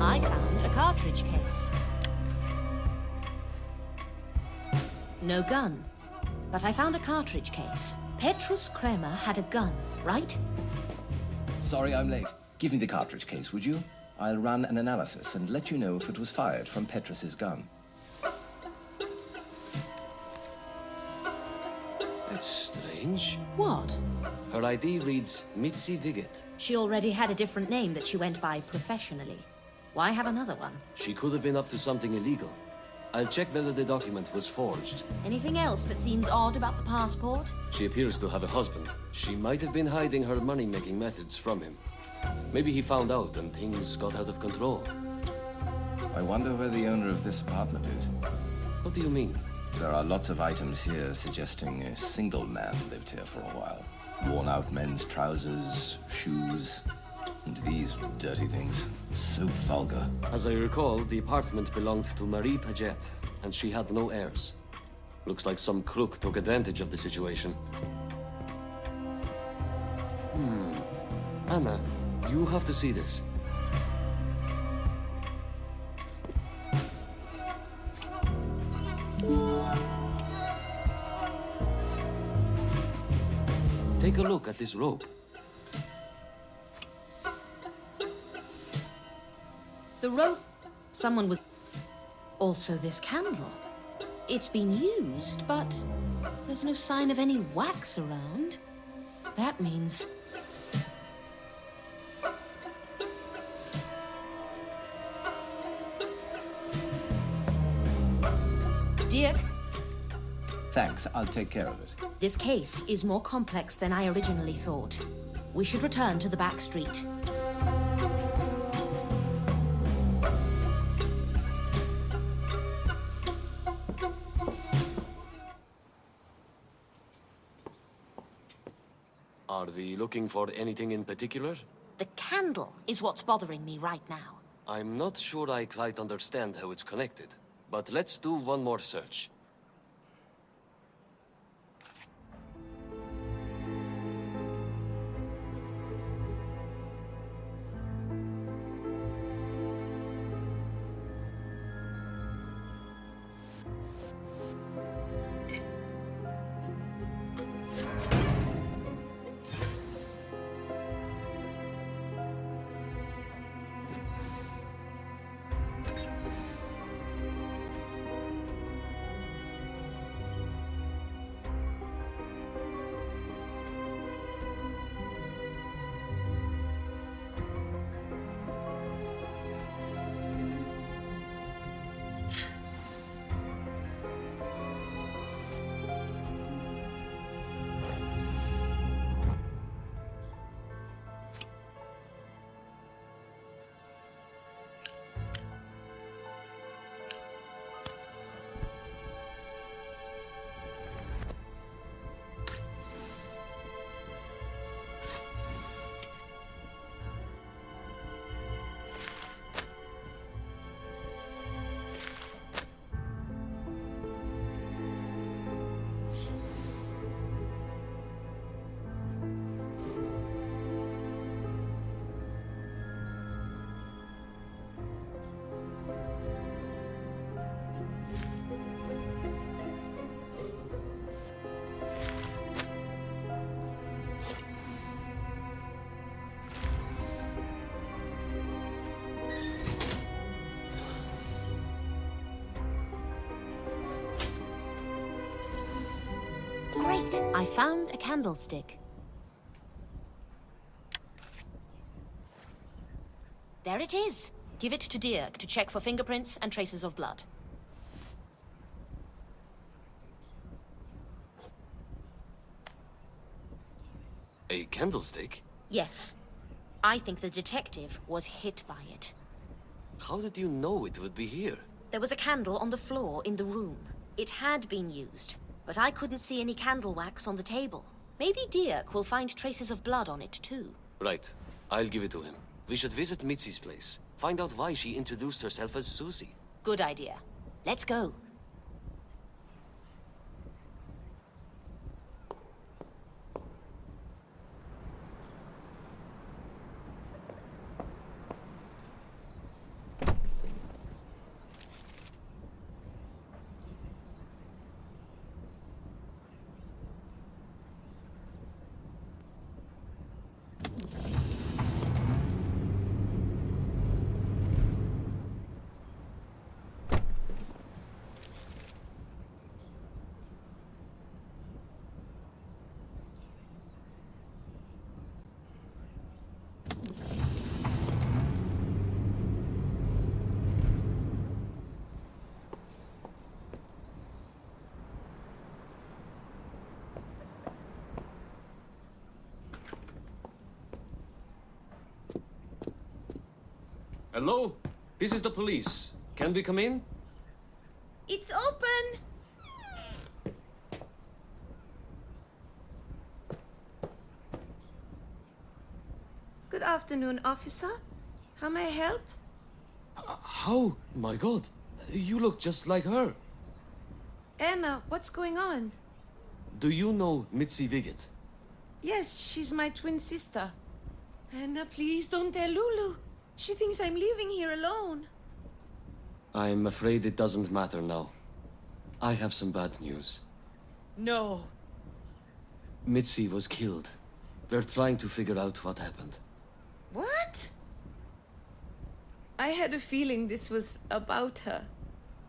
I found a cartridge case. No gun. But I found a cartridge case. Petrus Kremer had a gun, right? Sorry I'm late. Give me the cartridge case, would you? I'll run an analysis and let you know if it was fired from Petrus's gun. That's strange. What? Her ID reads Mitzi Viget. She already had a different name that she went by professionally. Why have another one? She could have been up to something illegal. I'll check whether the document was forged. Anything else that seems odd about the passport? She appears to have a husband. She might have been hiding her money-making methods from him. Maybe he found out and things got out of control. I wonder where the owner of this apartment is. What do you mean? There are lots of items here suggesting a single man lived here for a while. Worn-out men's trousers, shoes, and these dirty things. So vulgar. As I recall, the apartment belonged to Marie Paget, and she had no heirs. Looks like some crook took advantage of the situation. Anna, you have to see this. Take a look at this rope. The rope. Someone was... Also this candle. It's been used, but there's no sign of any wax around. That means... Dirk, Thanks, I'll take care of it. this case is more complex than I originally thought. We should return to the back street. Are they looking for anything in particular? The candle is what's bothering me right now. I'm not sure I quite understand how it's connected, but let's do one more search. Great! I found a candlestick. There it is. Give it to Dirk to check for fingerprints and traces of blood. A candlestick? Yes. I think the detective was hit by it. How did you know it would be here? There was a candle on the floor in the room. It had been used, but I couldn't see any candle wax on the table. Maybe Dirk will find traces of blood on it too. Right. I'll give it to him. We should visit Mitzi's place. Find out why she introduced herself as Susie. Good idea. Let's go. Hello? This is the police. Can we come in? It's open! Good afternoon, officer. How may I help? How? My God. You look just like her. Anna, what's going on? Do you know Mitzi Viget? Yes, she's my twin sister. Anna, please don't tell Lulu. She thinks I'm leaving here alone. I'm afraid it doesn't matter now. I have some bad news. No. Mitzi was killed. We're trying to figure out what happened. What? I had a feeling this was about her.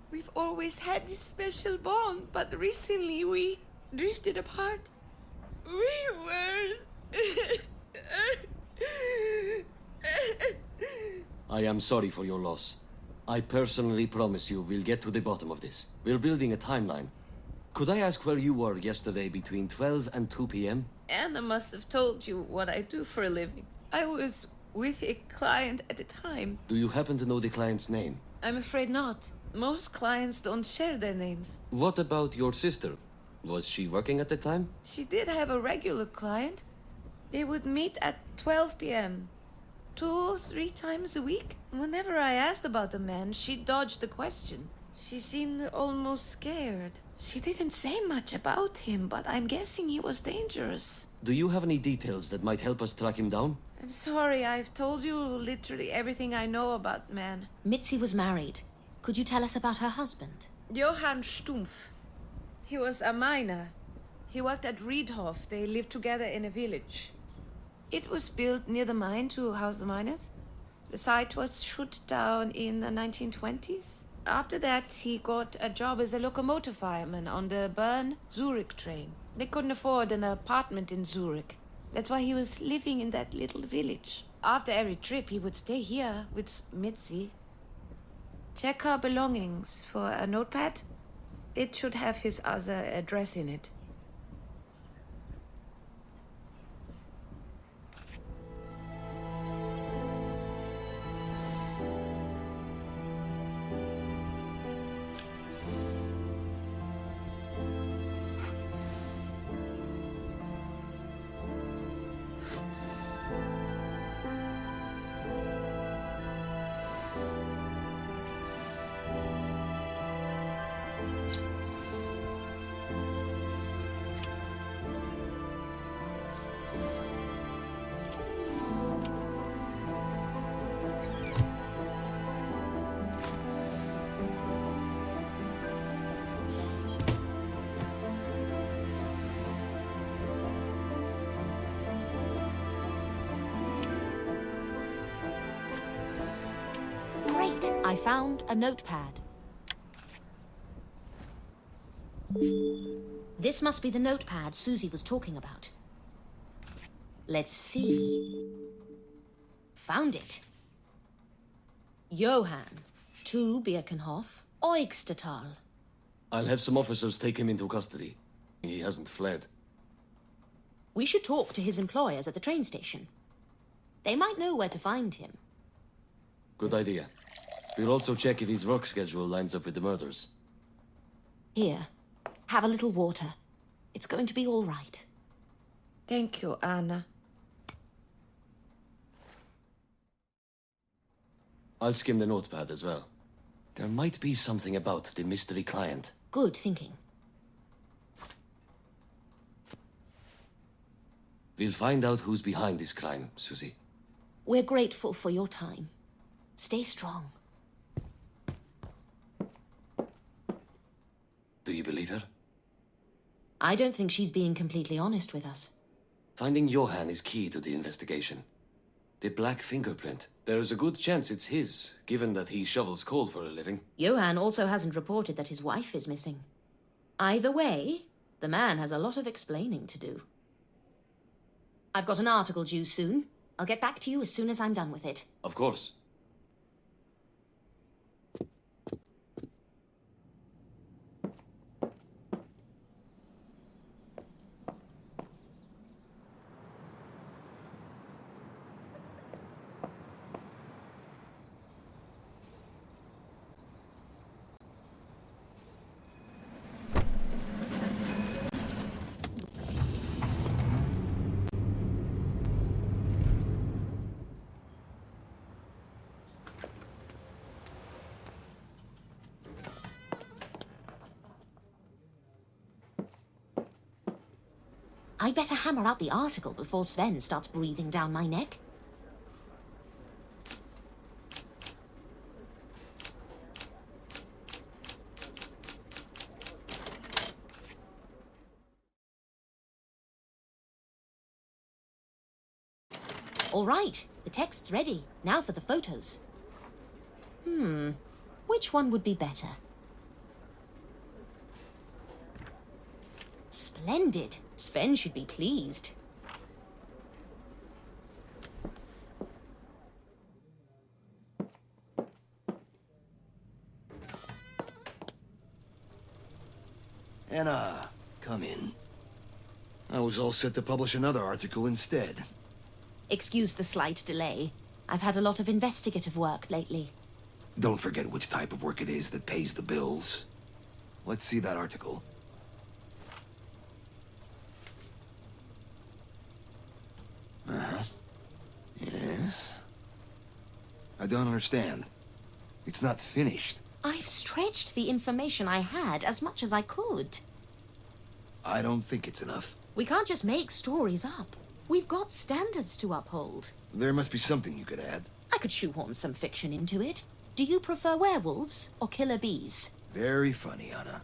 We've always had this special bond, but recently we drifted apart. We were... I am sorry for your loss. I personally promise you we'll get to the bottom of this. We're building a timeline. Could I ask where you were yesterday between 12 and 2 p.m.? Anna must have told you what I do for a living. I was with a client at the time. Do you happen to know the client's name? I'm afraid not. Most clients don't share their names. What about your sister? Was she working at the time? She did have a regular client. They would meet at 12 p.m. 2 or 3 times a week. Whenever I asked about the man, she dodged the question. She seemed almost scared. She didn't say much about him, but I'm guessing he was dangerous. Do you have any details that might help us track him down? I'm sorry, I've told you literally everything I know about the man. Mitzi was married. Could you tell us about her husband? Johann Stumpf. He was a miner. He worked at Riedhof. They lived together in a village. It was built near the mine to house the miners. The site was shut down in the 1920s. After that, he got a job as a locomotive fireman on the Bern-Zurich train. They couldn't afford an apartment in Zurich. That's why he was living in that little village. After every trip, he would stay here with Mitzi. Check her belongings for a notepad. It should have his other address in it. Great! I found a notepad. This must be the notepad Susie was talking about. Let's see. Found it. Johann, to Birkenhof, Eugstetal. I'll have some officers take him into custody. He hasn't fled. We should talk to his employers at the train station. They might know where to find him. Good idea. We'll also check if his work schedule lines up with the murders. Here, have a little water. It's going to be all right. Thank you, Anna. I'll skim the notepad as well. There might be something about the mystery client. Good thinking. We'll find out who's behind this crime, Susie. We're grateful for your time. Stay strong. Do you believe her? I don't think she's being completely honest with us. Finding Johann is key to the investigation. The black fingerprint. There is a good chance it's his, given that he shovels coal for a living. Johann also hasn't reported that his wife is missing. Either way, the man has a lot of explaining to do. I've got an article due soon. I'll get back to you as soon as I'm done with it. Of course. I'd better hammer out the article before Sven starts breathing down my neck. All right, the text's ready. Now for the photos. Which one would be better? Splendid. Sven should be pleased. Anna, come in. I was all set to publish another article instead. Excuse the slight delay. I've had a lot of investigative work lately. Don't forget which type of work it is that pays the bills. Let's see that article. Uh-huh. Yes? I don't understand. It's not finished. I've stretched the information I had as much as I could. I don't think it's enough. We can't just make stories up. We've got standards to uphold. There must be something you could add. I could shoehorn some fiction into it. Do you prefer werewolves or killer bees? Very funny, Anna.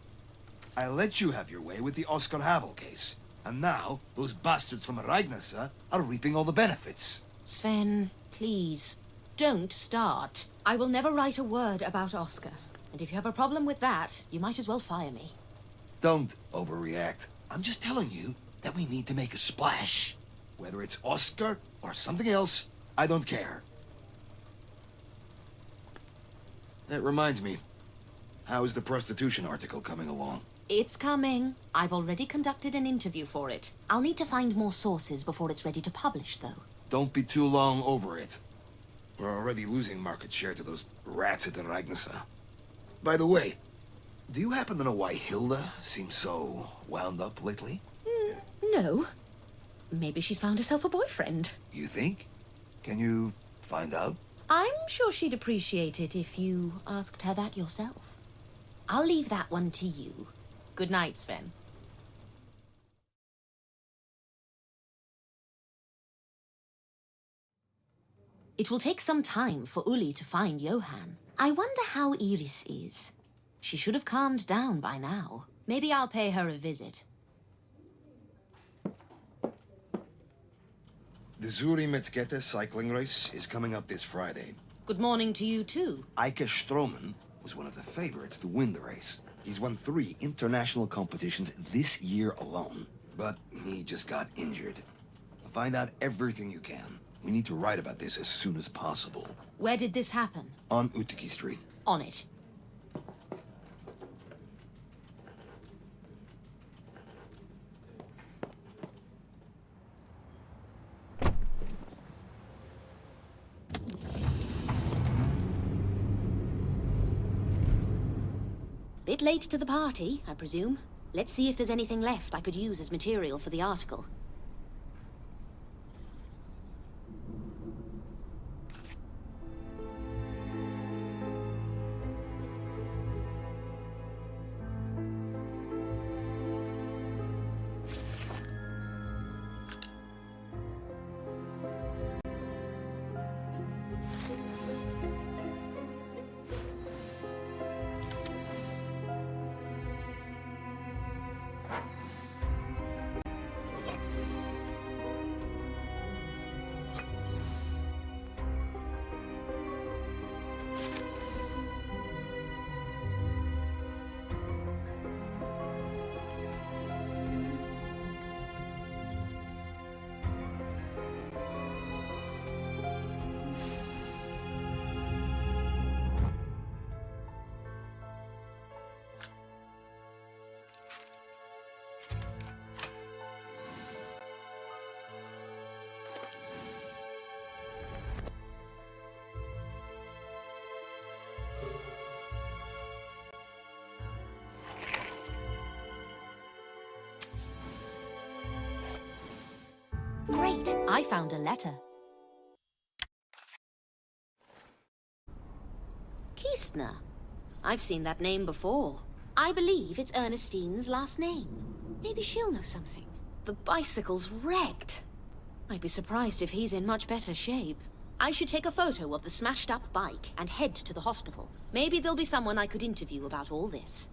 I let you have your way with the Oscar Havel case. And now, those bastards from Ragnasa are reaping all the benefits. Sven, please, don't start. I will never write a word about Oscar. And if you have a problem with that, you might as well fire me. Don't overreact. I'm just telling you that we need to make a splash. Whether it's Oscar or something else, I don't care. That reminds me. How's the prostitution article coming along? It's coming. I've already conducted an interview for it. I'll need to find more sources before it's ready to publish, though. Don't be too long over it. We're already losing market share to those rats at the Ragnasa. By the way, do you happen to know why Hilda seems so wound up lately? No. Maybe she's found herself a boyfriend. You think? Can you find out? I'm sure she'd appreciate it if you asked her that yourself. I'll leave that one to you. Good night, Sven. It will take some time for Uli to find Johan. I wonder how Iris is. She should have calmed down by now. Maybe I'll pay her a visit. The Zuri Metzgete cycling race is coming up this Friday. Good morning to you, too. Eike Stroman was one of the favorites to win the race. He's won 3 international competitions this year alone. But he just got injured. Find out everything you can. We need to write about this as soon as possible. Where did this happen? On Utiki Street. On it. Bit late to the party, I presume. Let's see if there's anything left I could use as material for the article. Great! I found a letter. Kistner. I've seen that name before. I believe it's Ernestine's last name. Maybe she'll know something. The bicycle's wrecked. I'd be surprised if he's in much better shape. I should take a photo of the smashed-up bike and head to the hospital. Maybe there'll be someone I could interview about all this.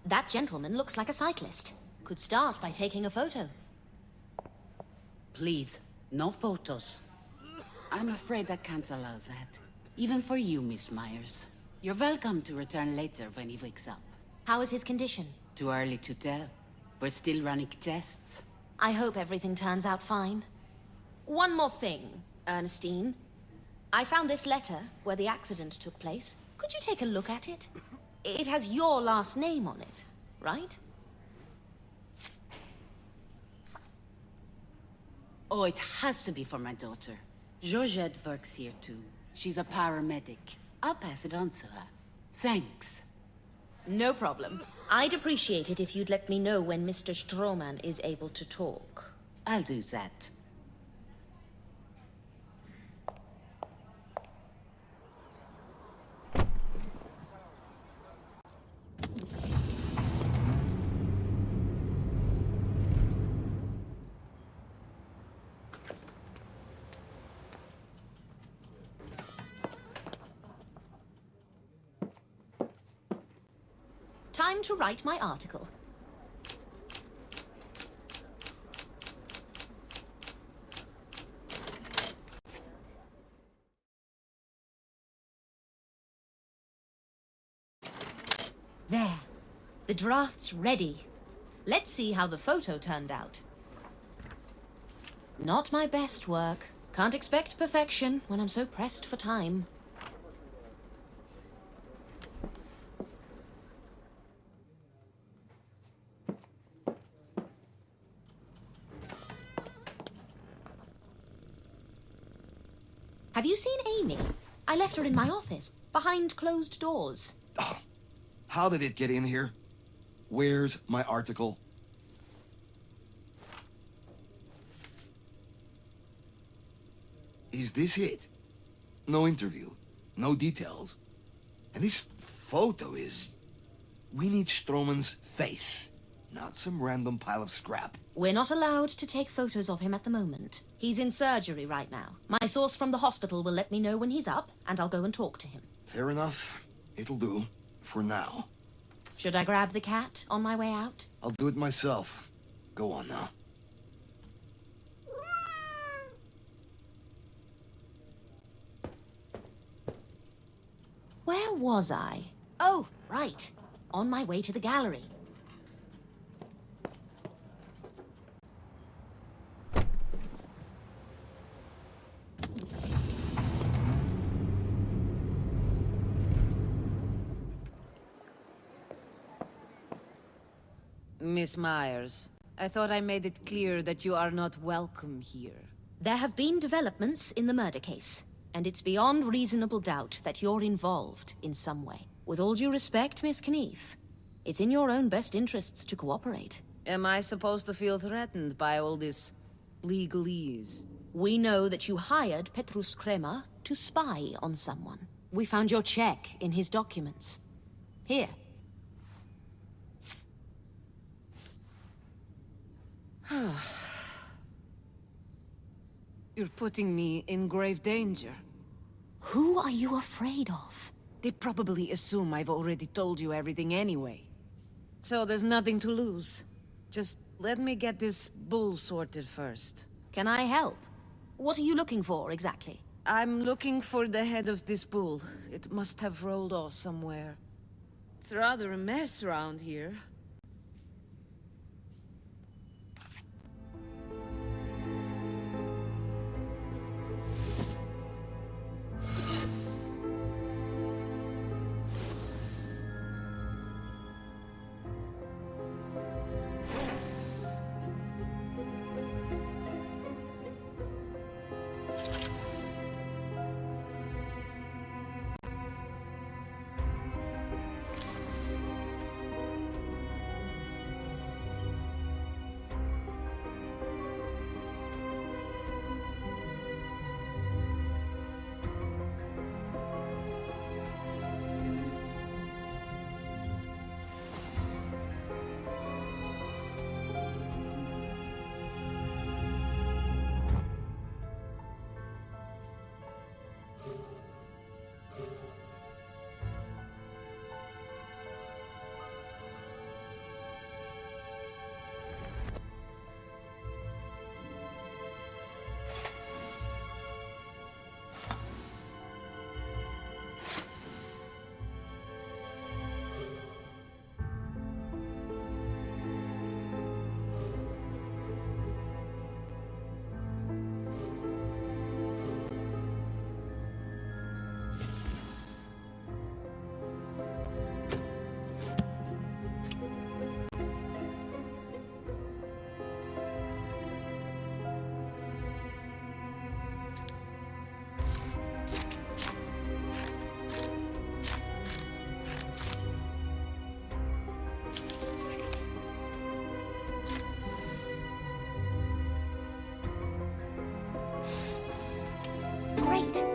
That gentleman looks like a cyclist. Could start by taking a photo. Please, no photos. I'm afraid I can't allow that. Even for you, Miss Myers. You're welcome to return later when he wakes up. How is his condition? Too early to tell. We're still running tests. I hope everything turns out fine. One more thing, Ernestine. I found this letter where the accident took place. Could you take a look at it? It has your last name on it, right? Oh, it has to be for my daughter. Georgette works here too. She's a paramedic. I'll pass it on to her. Thanks. No problem. I'd appreciate it if you'd let me know when Mr. Stroman is able to talk. I'll do that. Time to write my article. There. The draft's ready. Let's see how the photo turned out. Not my best work. Can't expect perfection when I'm so pressed for time. Have you seen Amy? I left her in my office, behind closed doors. Oh, how did it get in here? Where's my article? Is this it? No interview, no details. And this photo is... We need Stroman's face, not some random pile of scrap. We're not allowed to take photos of him at the moment. He's in surgery right now. My source from the hospital will let me know when he's up, and I'll go and talk to him. Fair enough. It'll do. For now. Should I grab the cat on my way out? I'll do it myself. Go on now. Where was I? Oh, right. On my way to the gallery. Miss Myers, I thought I made it clear that you are not welcome here. There have been developments in the murder case, and it's beyond reasonable doubt that you're involved in some way. With all due respect, Miss Knief, it's in your own best interests to cooperate. Am I supposed to feel threatened by all this legalese? We know that you hired Petrus Kremer to spy on someone. We found your check in his documents. Here. You're putting me in grave danger. Who are you afraid of? They probably assume I've already told you everything anyway. So there's nothing to lose. Just let me get this bull sorted first. Can I help? What are you looking for, exactly? I'm looking for the head of this bull. It must have rolled off somewhere. It's rather a mess around here.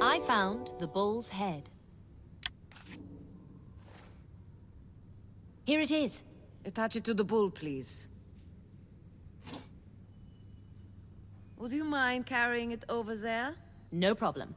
I found the bull's head. Here it is. Attach it to the bull, please. Would you mind carrying it over there? No problem.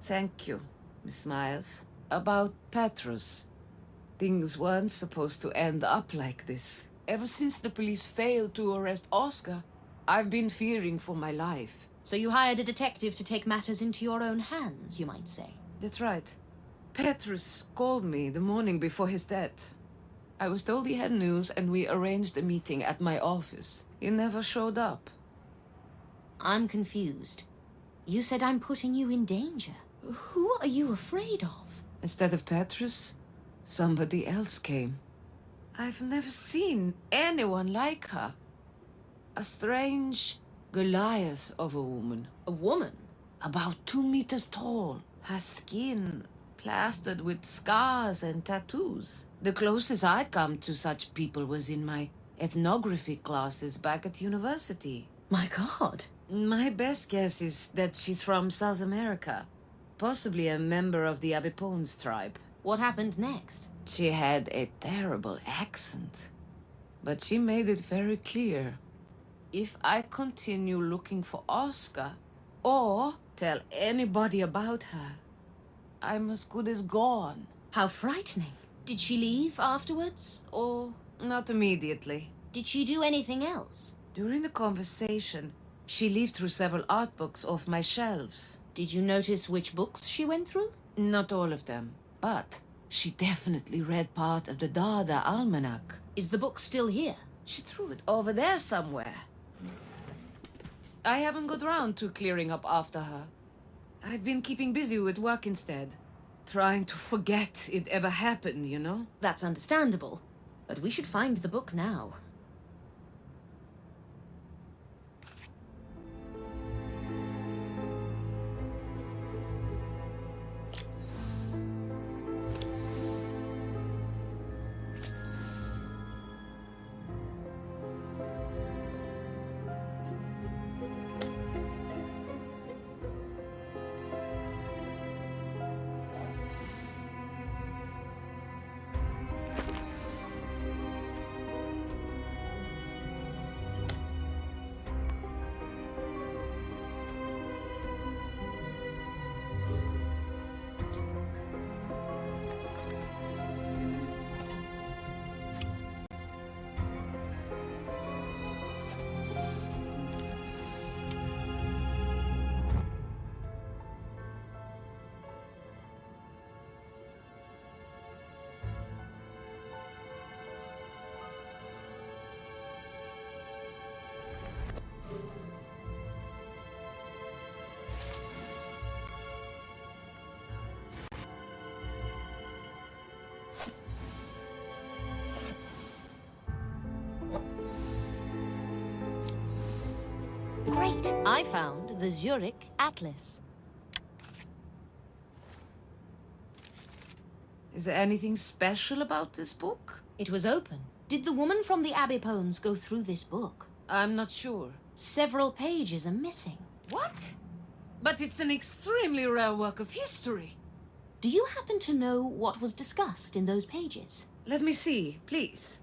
Thank you, Miss Myers. About Petrus. Things weren't supposed to end up like this. Ever since the police failed to arrest Oscar, I've been fearing for my life. So you hired a detective to take matters into your own hands, you might say. That's right. Petrus called me the morning before his death. I was told he had news and we arranged a meeting at my office. He never showed up. I'm confused. You said I'm putting you in danger. Who are you afraid of? Instead of Petrus, somebody else came. I've never seen anyone like her. A strange Goliath of a woman. A woman? About 2 meters tall. Her skin plastered with scars and tattoos. The closest I'd come to such people was in my ethnography classes back at university. My God. My best guess is that she's from South America. Possibly a member of the Abipones tribe. What happened next? She had a terrible accent. But she made it very clear. If I continue looking for Oscar, or tell anybody about her, I'm as good as gone. How frightening. Did she leave afterwards, or... Not immediately. Did she do anything else? During the conversation, she leafed through several art books off my shelves. Did you notice which books she went through? Not all of them, but she definitely read part of the Dada Almanac. Is the book still here? She threw it over there somewhere. I haven't got round to clearing up after her. I've been keeping busy with work instead. Trying to forget it ever happened, you know? That's understandable. But we should find the book now. Great. I found the Zurich Atlas. Is there anything special about this book? It was open. Did the woman from the Abipones go through this book? I'm not sure. Several pages are missing. What? But it's an extremely rare work of history. Do you happen to know what was discussed in those pages? Let me see, please.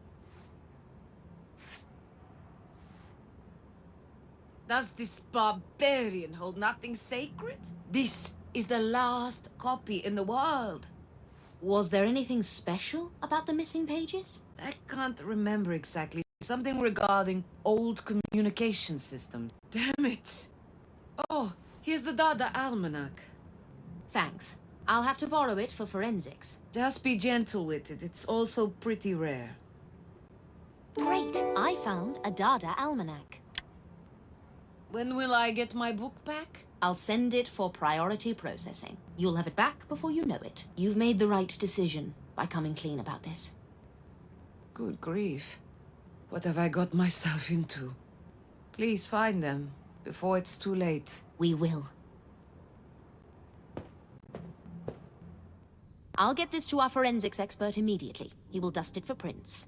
Does this barbarian hold nothing sacred? This is the last copy in the world. Was there anything special about the missing pages? I can't remember exactly. Something regarding old communication system. Damn it. Oh, here's the Dada Almanac. Thanks. I'll have to borrow it for forensics. Just be gentle with it. It's also pretty rare. Great. I found a Dada Almanac. When will I get my book back? I'll send it for priority processing. You'll have it back before you know it. You've made the right decision by coming clean about this. Good grief. What have I got myself into? Please find them before it's too late. We will. I'll get this to our forensics expert immediately. He will dust it for prints.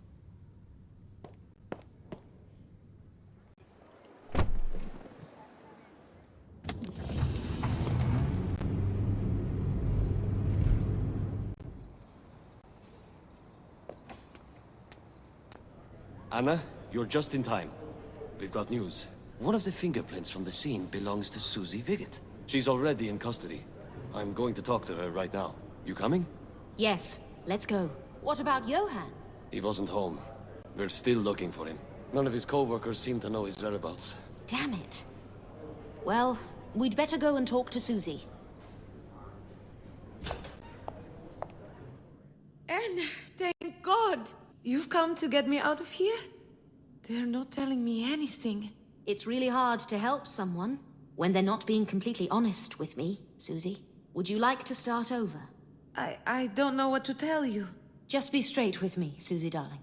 Anna, you're just in time. We've got news. One of the fingerprints from the scene belongs to Susie Viggett. She's already in custody. I'm going to talk to her right now. You coming? Yes, let's go. What about Johan? He wasn't home. We're still looking for him. None of his co-workers seem to know his whereabouts. Damn it. Well, we'd better go and talk to Susie. Anne, thank God! You've come to get me out of here? They're not telling me anything. It's really hard to help someone when they're not being completely honest with me, Susie. Would you like to start over? I don't know what to tell you. Just be straight with me, Susie darling.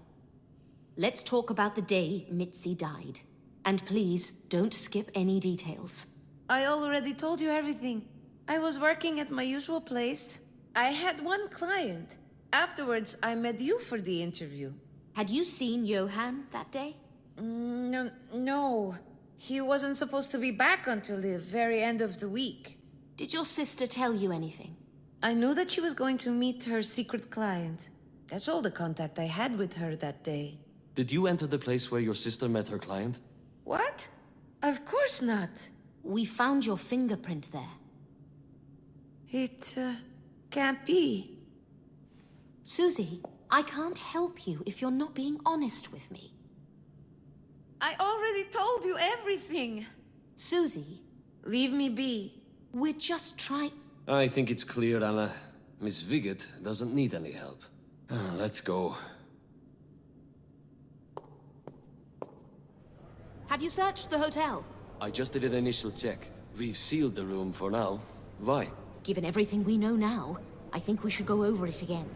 Let's talk about the day Mitzi died. And please, don't skip any details. I already told you everything. I was working at my usual place. I had one client. Afterwards, I met you for the interview. Had you seen Johan that day? No. He wasn't supposed to be back until the very end of the week. Did your sister tell you anything? I knew that she was going to meet her secret client. That's all the contact I had with her that day. Did you enter the place where your sister met her client? What? Of course not. We found your fingerprint there. It, can't be. Susie, I can't help you if you're not being honest with me. I already told you everything. Susie, Leave me be. we're just trying... I think it's clear, Anna. Miss Viggett doesn't need any help. Let's go. Have you searched the hotel? I just did an initial check. We've sealed the room for now. Why? Given everything we know now, I think we should go over it again.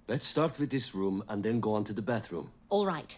Let's start with this room and then go on to the bathroom. All right.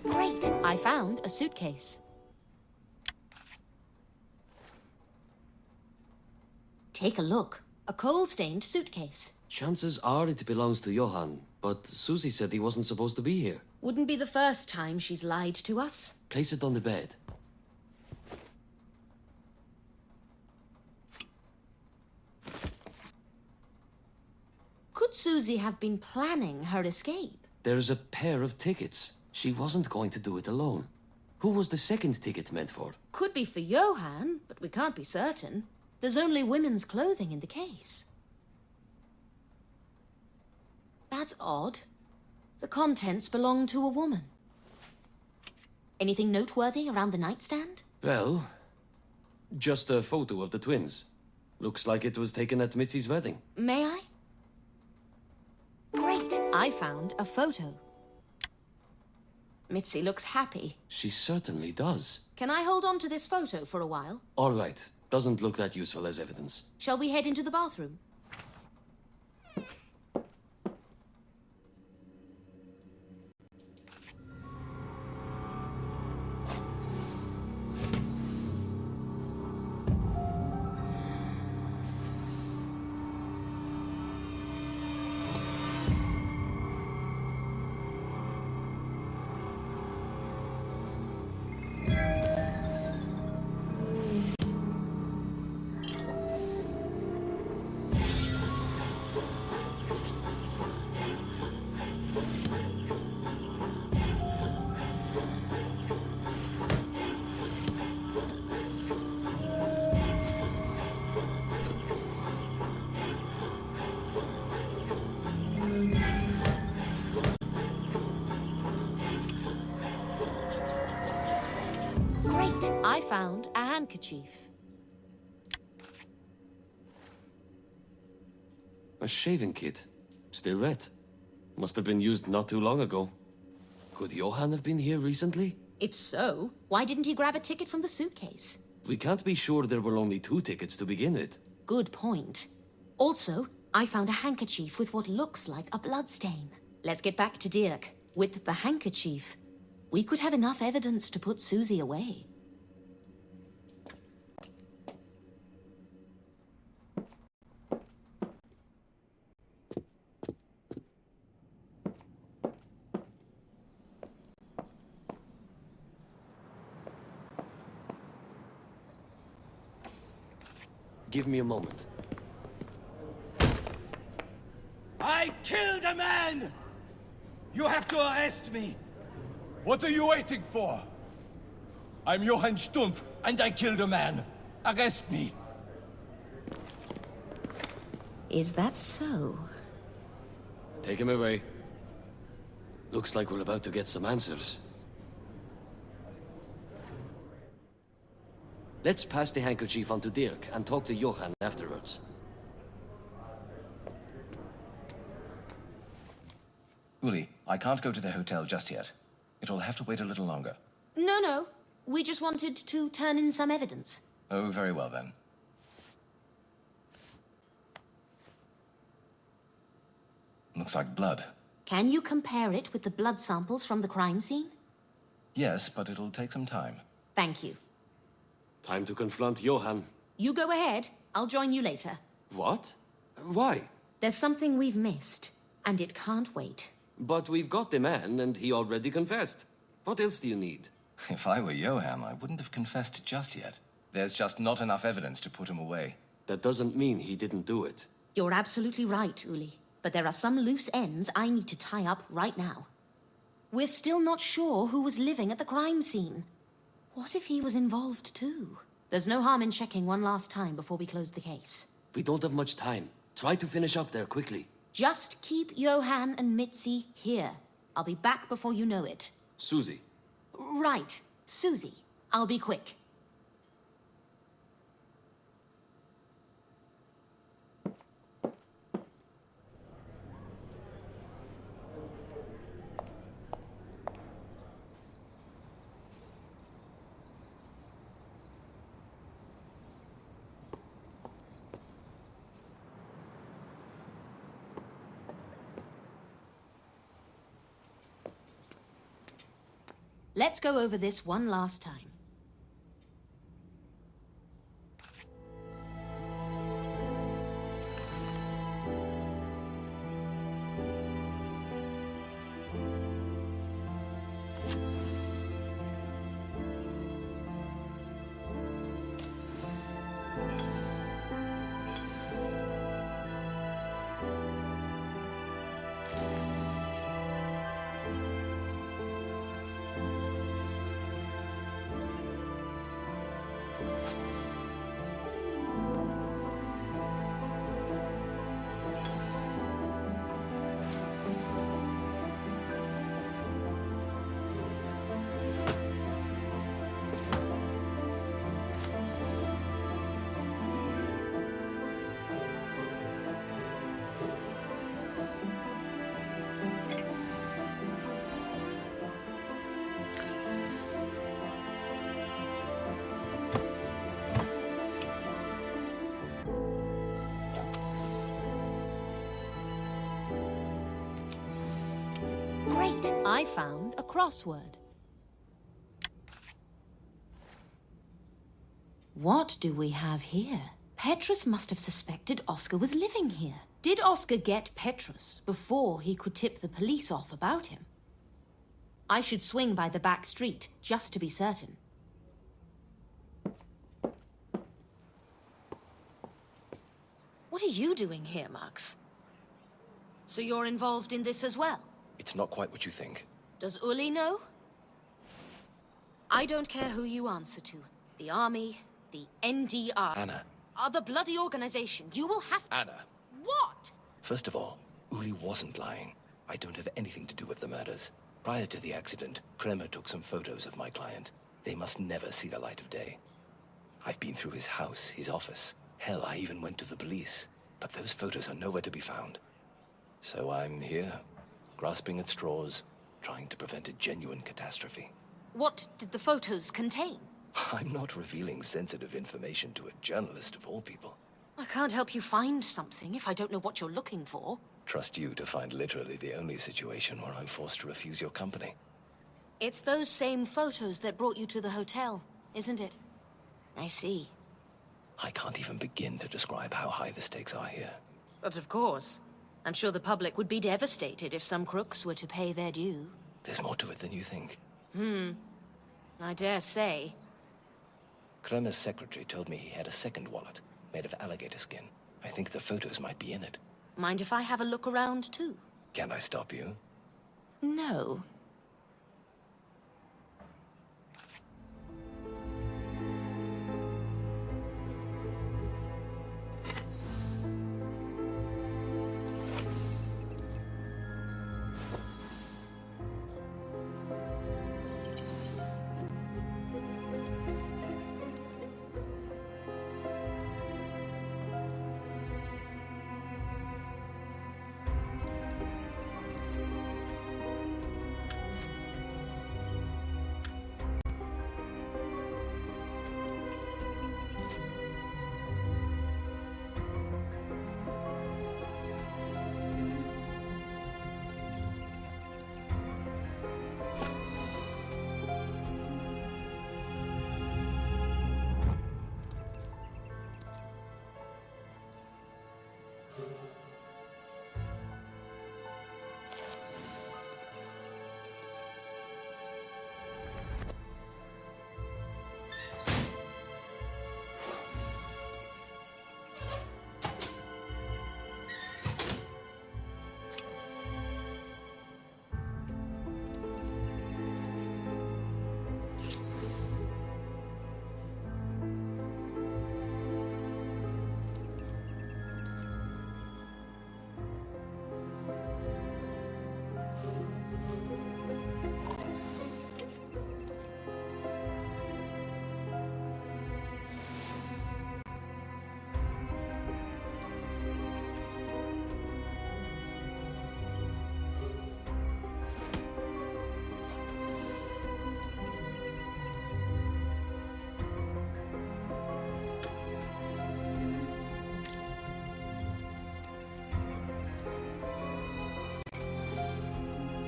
Great! I found a suitcase. Take a look. A coal-stained suitcase. Chances are it belongs to Johan, but Susie said he wasn't supposed to be here. Wouldn't be the first time she's lied to us. Place it on the bed. Could Susie have been planning her escape? There's a pair of tickets. She wasn't going to do it alone. Who was the second ticket meant for? Could be for Johan, but we can't be certain. There's only women's clothing in the case. That's odd. The contents belong to a woman. Anything noteworthy around the nightstand? Well, just a photo of the twins. Looks like it was taken at Mitzi's wedding. May I? Great! I found a photo. Mitzi looks happy. She certainly does. Can I hold on to this photo for a while? All right. Doesn't look that useful as evidence. Shall we head into the bathroom? Great. I found a handkerchief. A shaving kit. Still wet. Must have been used not too long ago. Could Johann have been here recently? If so, why didn't he grab a ticket from the suitcase? We can't be sure there were only 2 tickets to begin with. Good point. Also, I found a handkerchief with what looks like a bloodstain. Let's get back to Dirk. With the handkerchief, we could have enough evidence to put Susie away. Give me a moment. I killed a man! You have to arrest me! What are you waiting for? I'm Johann Stumpf, and I killed a man. Arrest me. Is that so? Take him away. Looks like we're about to get some answers. Let's pass the handkerchief on to Dirk and talk to Johann afterwards. Uli, I can't go to the hotel just yet. It'll have to wait a little longer. No. We just wanted to turn in some evidence. Oh, very well then. Looks like blood. Can you compare it with the blood samples from the crime scene? Yes, but it'll take some time. Thank you. Time to confront Johann. You go ahead. I'll join you later. What? Why? There's something we've missed, and it can't wait. But we've got the man, and he already confessed. What else do you need? If I were Johann, I wouldn't have confessed just yet. There's just not enough evidence to put him away. That doesn't mean he didn't do it. You're absolutely right, Uli. But there are some loose ends I need to tie up right now. We're still not sure who was living at the crime scene. What if he was involved too? There's no harm in checking one last time before we close the case. We don't have much time. Try to finish up there quickly. Just keep Johann and Mitzi here. I'll be back before you know it. Susie. Right, Susie. I'll be quick. Let's go over this one last time. Great. I found a crossword. What do we have here? Petrus must have suspected Oscar was living here. Did Oscar get Petrus before he could tip the police off about him? I should swing by the back street, just to be certain. What are you doing here, Max? So you're involved in this as well? It's not quite what you think. Does Uli know? I don't care who you answer to. The army, the NDR. Anna. The bloody organization. You will have... Anna. What? First of all, Uli wasn't lying. I don't have anything to do with the murders. Prior to the accident, Kremer took some photos of my client. They must never see the light of day. I've been through his house, his office. Hell, I even went to the police. But those photos are nowhere to be found. So I'm here, grasping at straws, trying to prevent a genuine catastrophe. What did the photos contain? I'm not revealing sensitive information to a journalist of all people. I can't help you find something if I don't know what you're looking for. Trust you to find literally the only situation where I'm forced to refuse your company. It's those same photos that brought you to the hotel, isn't it? I see. I can't even begin to describe how high the stakes are here. But of course. I'm sure the public would be devastated if some crooks were to pay their due. There's more to it than you think. I dare say. Kremer's secretary told me he had a second wallet, made of alligator skin. I think the photos might be in it. Mind if I have a look around too? Can I stop you? No.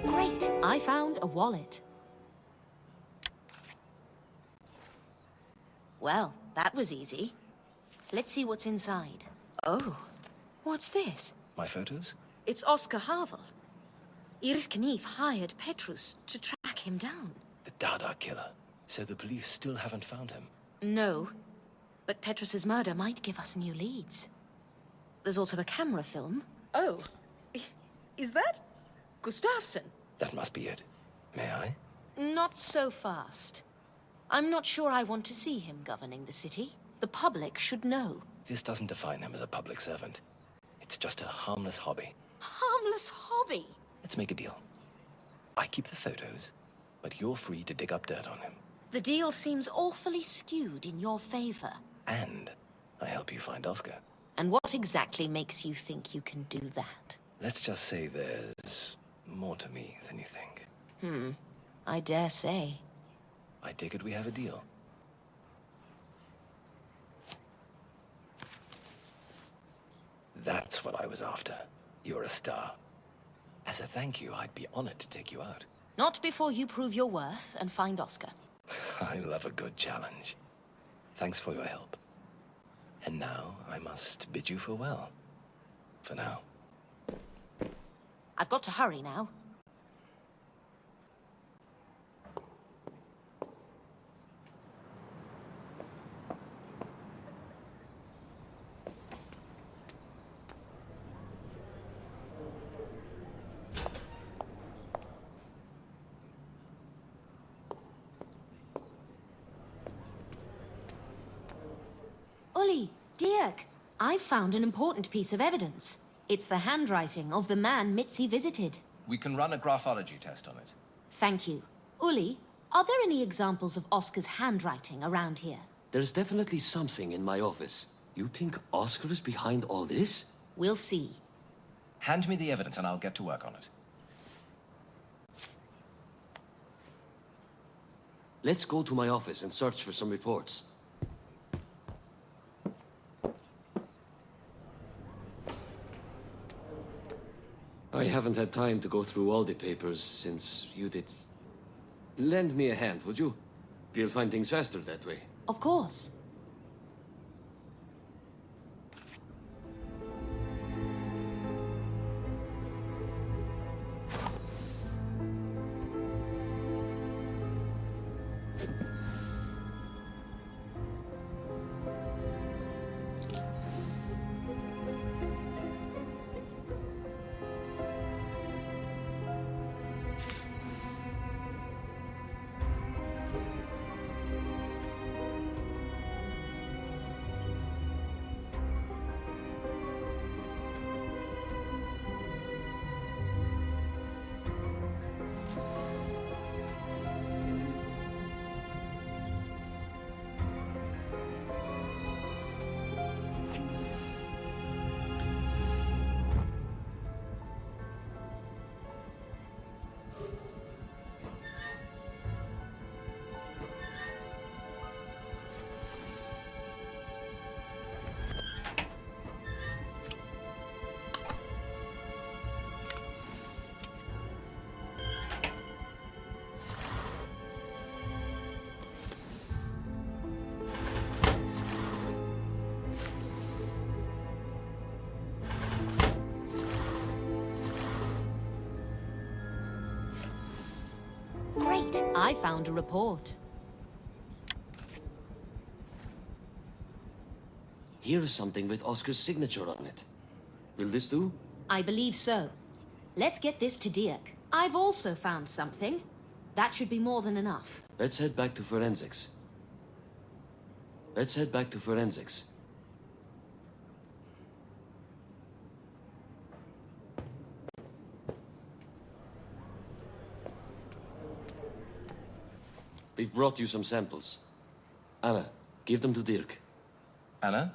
Great! I found a wallet. Well, that was easy. Let's see what's inside. Oh, what's this? My photos? It's Oscar Havel. Iris Knief hired Petrus to track him down. The Dada killer. So the police still haven't found him? No, but Petrus's murder might give us new leads. There's also a camera film. Oh, is that Gustafsson? That must be it. May I? Not so fast. I'm not sure I want to see him governing the city. The public should know. This doesn't define him as a public servant. It's just a harmless hobby. Harmless hobby? Let's make a deal. I keep the photos, but you're free to dig up dirt on him. The deal seems awfully skewed in your favor. And I help you find Oscar. And what exactly makes you think you can do that? Let's just say there's more to me than you think. I dare say. I take it we have a deal. That's what I was after. You're a star. As a thank you, I'd be honored to take you out. Not before you prove your worth and find Oscar. I love a good challenge. Thanks for your help. And now I must bid you farewell. For now. I've got to hurry now. Uli, Dirk, I've found an important piece of evidence. It's the handwriting of the man Mitzi visited. We can run a graphology test on it. Thank you. Uli, Are there any examples of Oscar's handwriting around here? There's definitely something in my office. You think Oscar is behind all this? We'll see. Hand me the evidence and I'll get to work on it. Let's go to my office and search for some reports. I haven't had time to go through all the papers since you did. Lend me a hand, would you? We'll find things faster that way. Of course. Great. I found a report. Here is something with Oscar's signature on it. Will this do? I believe so. Let's get this to Dirk. I've also found something. That should be more than enough. Let's head back to forensics. Let's head back to forensics. We've brought you some samples. Anna, give them to Dirk. Anna?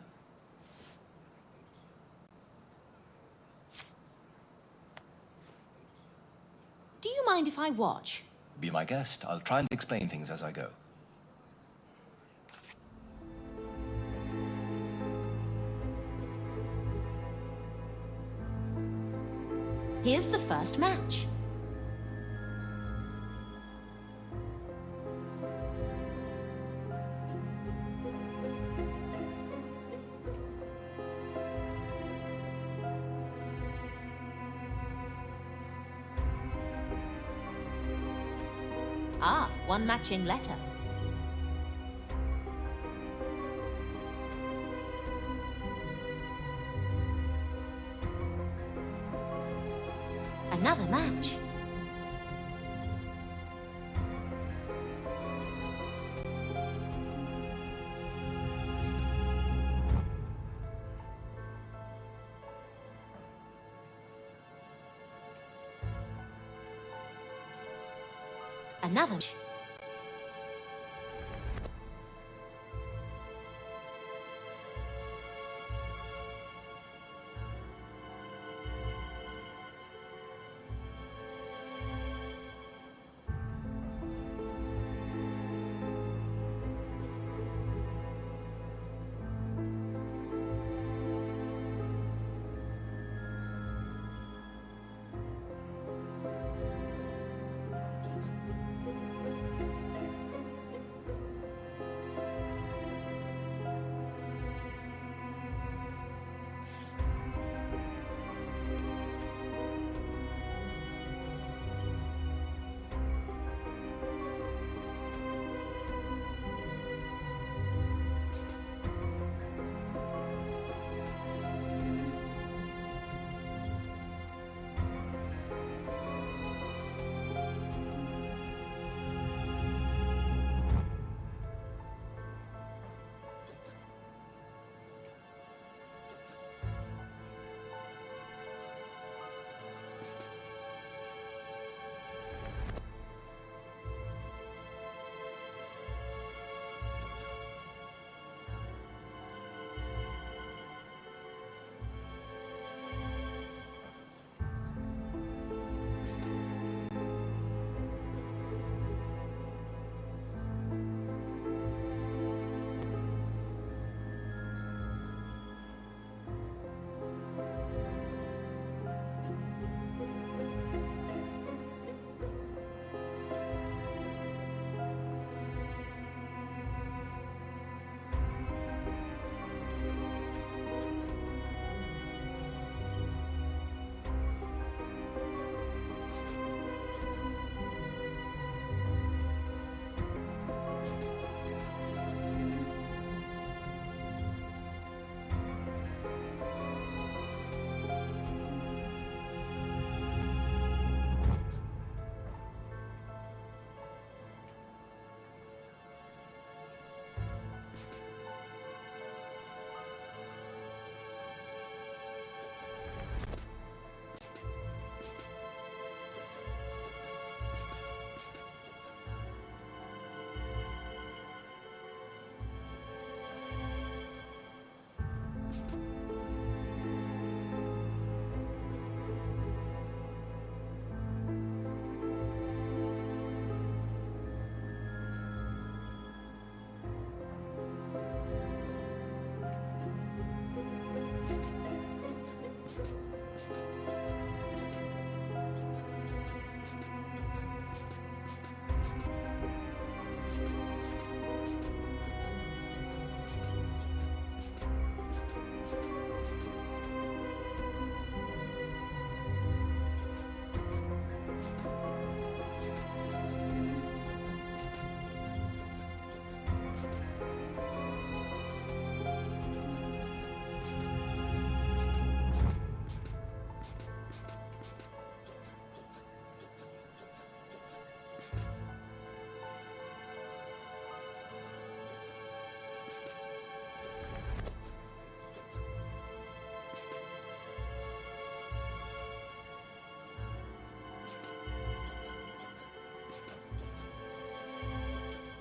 Do you mind if I watch? Be my guest. I'll try and explain things as I go. Here's the first match. Ah, one matching letter. Another match. Another match.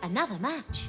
Another match.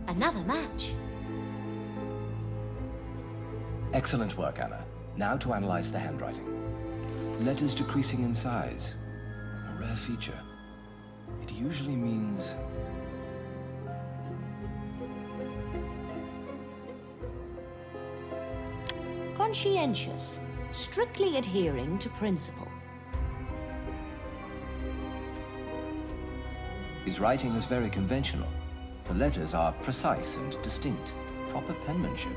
Another match. Excellent work, Anna. Now to analyze the handwriting. Letters decreasing in size. A rare feature. It usually means... Conscientious, strictly adhering to principle. His writing is very conventional. The letters are precise and distinct. Proper penmanship.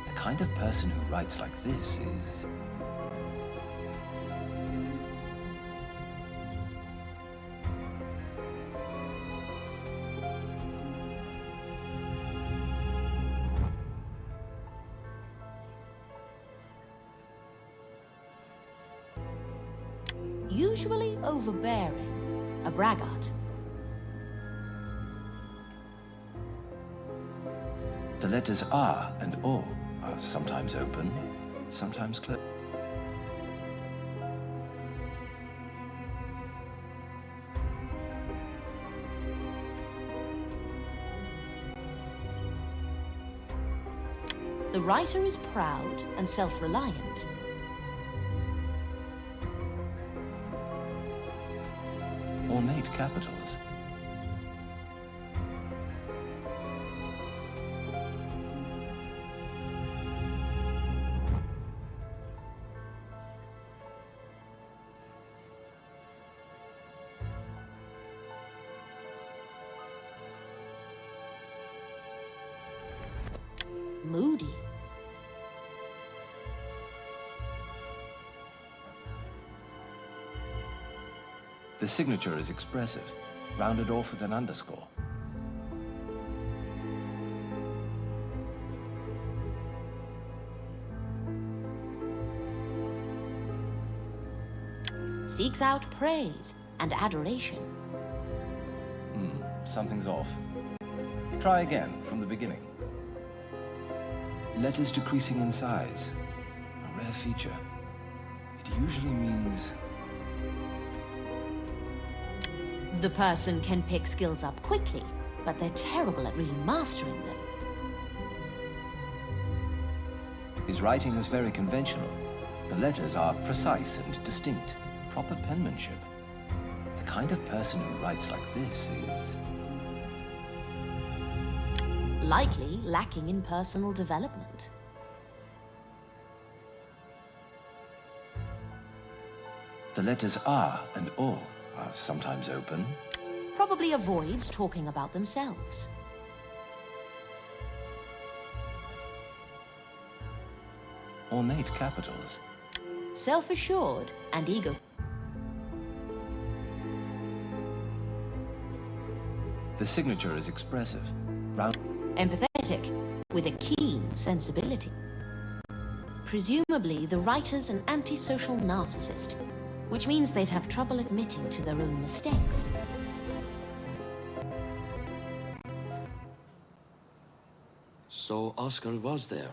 The kind of person who writes like this is... Usually overbearing, a braggart. The letters R and O are sometimes open, sometimes closed. The writer is proud and self-reliant. Ornate capitals. Moody. The signature is expressive, rounded off with an underscore. Seeks out praise and adoration. Something's off. Try again, from the beginning. Letters decreasing in size. A rare feature. It usually means... The person can pick skills up quickly, but they're terrible at really mastering them. His writing is very conventional. The letters are precise and distinct. Proper penmanship. The kind of person who writes like this is... Likely lacking in personal development. The letters R and O are sometimes open. Probably avoids talking about themselves. Ornate capitals. Self-assured and ego. The signature is expressive. Round... Empathetic, with a keen sensibility. Presumably, the writer's an antisocial narcissist, which means they'd have trouble admitting to their own mistakes. So Oscar was there.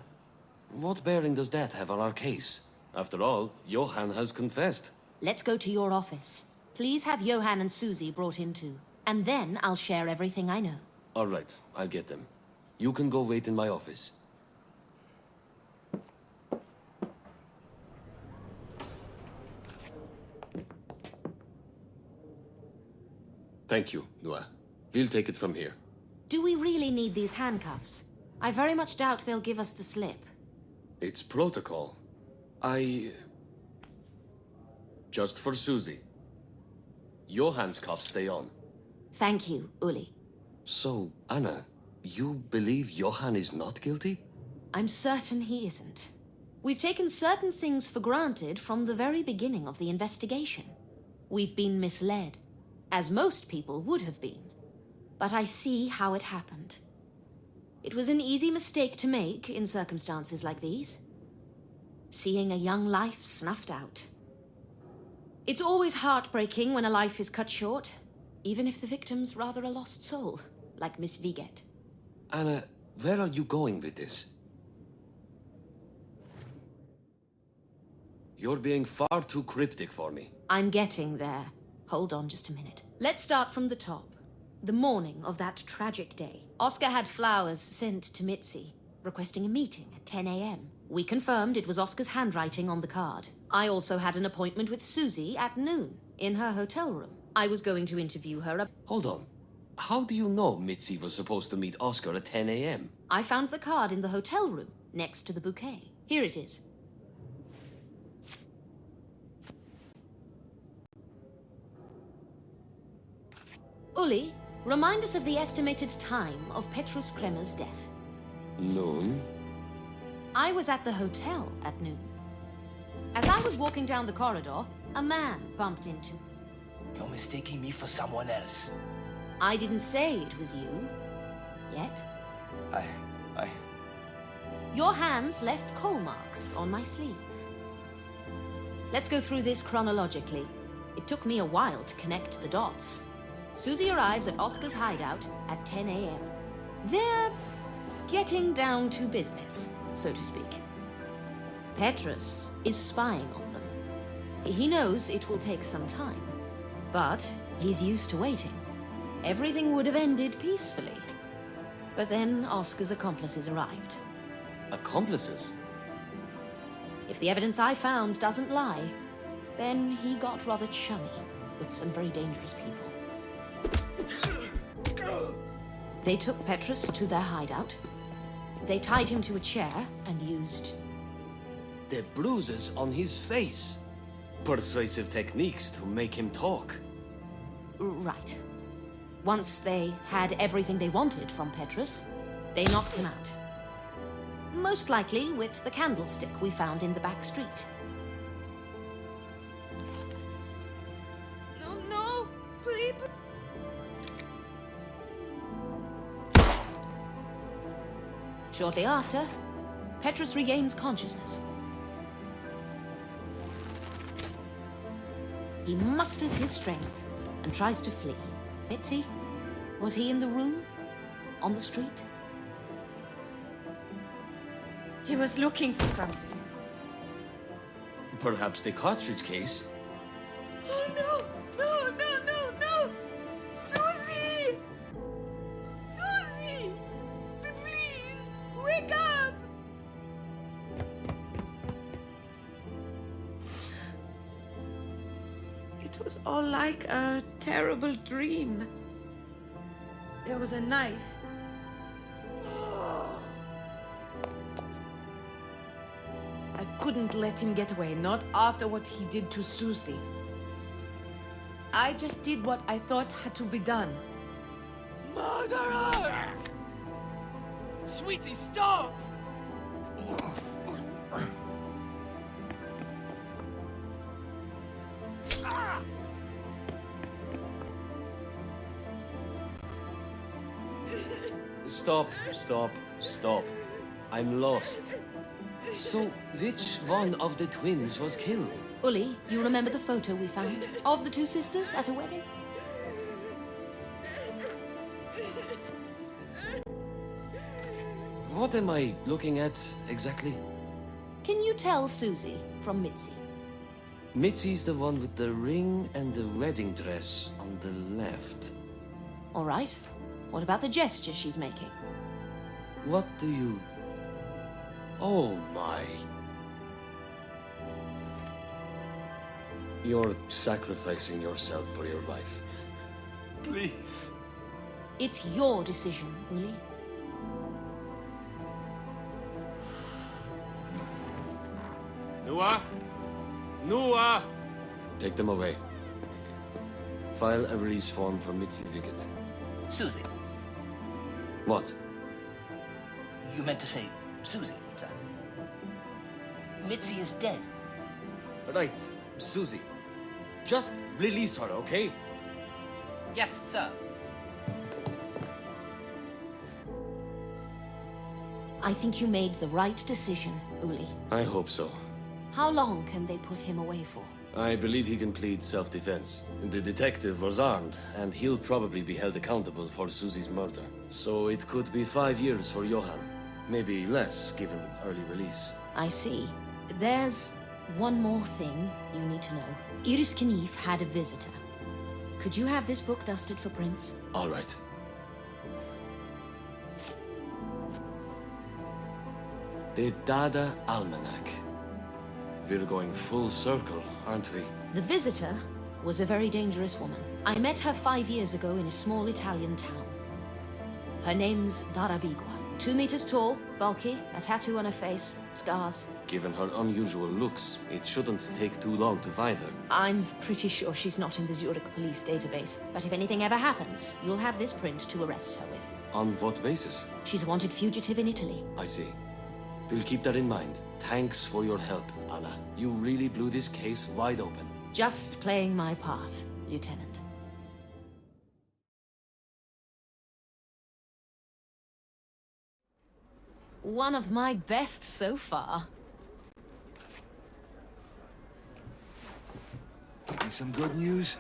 What bearing does that have on our case? After all, Johann has confessed. Let's go to your office. Please have Johann and Susie brought in too. And then I'll share everything I know. All right, I'll get them. You can go wait in my office. Thank you, Noah. We'll take it from here. Do we really need these handcuffs? I very much doubt they'll give us the slip. It's protocol. Just for Susie. Your handcuffs stay on. Thank you, Uli. So, Anna, you believe Johan is not guilty? I'm certain he isn't. We've taken certain things for granted from the very beginning of the investigation. We've been misled, as most people would have been. But I see how it happened. It was an easy mistake to make in circumstances like these. Seeing a young life snuffed out. It's always heartbreaking when a life is cut short, even if the victim's rather a lost soul, like Miss Viget. Anna, where are you going with this? You're being far too cryptic for me. I'm getting there. Hold on just a minute. Let's start from the top. The morning of that tragic day, Oscar had flowers sent to Mitzi, requesting a meeting at 10 a.m. We confirmed it was Oscar's handwriting on the card. I also had an appointment with Susie at noon, in her hotel room. I was going to interview her. Hold on. How do you know Mitzi was supposed to meet Oscar at 10 a.m.? I found the card in the hotel room, next to the bouquet. Here it is. Uli, remind us of the estimated time of Petrus Kremer's death. Noon? I was at the hotel at noon. As I was walking down the corridor, a man bumped into me. You're mistaking me for someone else. I didn't say it was you. Yet. Your hands left coal marks on my sleeve. Let's go through this chronologically. It took me a while to connect the dots. Susie arrives at Oscar's hideout at 10 a.m. They're getting down to business, so to speak. Petrus is spying on them. He knows it will take some time, but he's used to waiting. Everything would have ended peacefully. But then Oscar's accomplices arrived. Accomplices? If the evidence I found doesn't lie, then he got rather chummy with some very dangerous people. They took Petrus to their hideout. They tied him to a chair and used... the bruises on his face. Persuasive techniques to make him talk. Right. Once they had everything they wanted from Petrus, they knocked him out. Most likely with the candlestick we found in the back street. No, please. Shortly after, Petrus regains consciousness. He musters his strength and tries to flee. Mitzi, was he in the room? On the street? He was looking for something. Perhaps the cartridge case? Oh no! Susie! Susie! Please, wake up! It was all like a terrible dream. There was a knife. I couldn't let him get away, not after what he did to Susie. I just did what I thought had to be done. Murderer! Sweetie, stop! Stop. I'm lost. So, which one of the twins was killed? Uli, you remember the photo we found of the two sisters at a wedding? What am I looking at exactly? Can you tell Susie from Mitzi? Mitzi's the one with the ring and the wedding dress on the left. All right. What about the gesture she's making? What do you... Oh my... You're sacrificing yourself for your wife. Please. It's your decision, Uli. Noah? Noah! Take them away. File a release form for Mitzi Vickett. Susie. What? You meant to say Susie, sir. Mitzi is dead. Right, Susie. Just release her, okay? Yes, sir. I think you made the right decision, Uli. I hope so. How long can they put him away for? I believe he can plead self-defense. The detective was armed, and he'll probably be held accountable for Susie's murder. So it could be 5 years for Johan. Maybe less, given early release. I see. There's one more thing you need to know. Iris Knief had a visitor. Could you have this book dusted for prints? All right. The Dada Almanac. We're going full circle, aren't we? The visitor was a very dangerous woman. I met her 5 years ago in a small Italian town. Her name's Dara Bigua. 2 meters tall, bulky, a tattoo on her face, scars. Given her unusual looks, it shouldn't take too long to find her. I'm pretty sure she's not in the Zurich police database. But if anything ever happens, you'll have this print to arrest her with. On what basis? She's a wanted fugitive in Italy. I see. We'll keep that in mind. Thanks for your help, Anna. You really blew this case wide open. Just playing my part, Lieutenant. One of my best so far. Give me some good news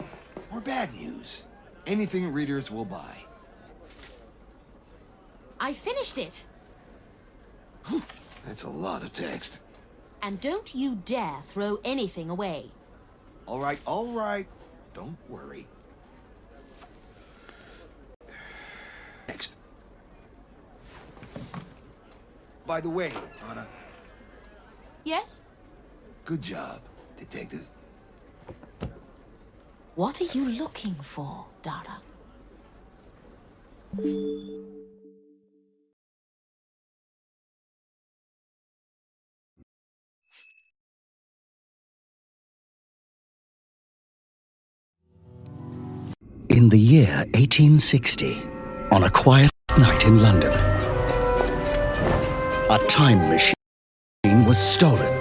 or bad news. Anything readers will buy. I finished it! That's a lot of text. And don't you dare throw anything away. All right, all right. Don't worry. Next. By the way, Anna, Yes? good job, detective. What are you looking for, Dara? In the year 1860, on a quiet night in London, a time machine was stolen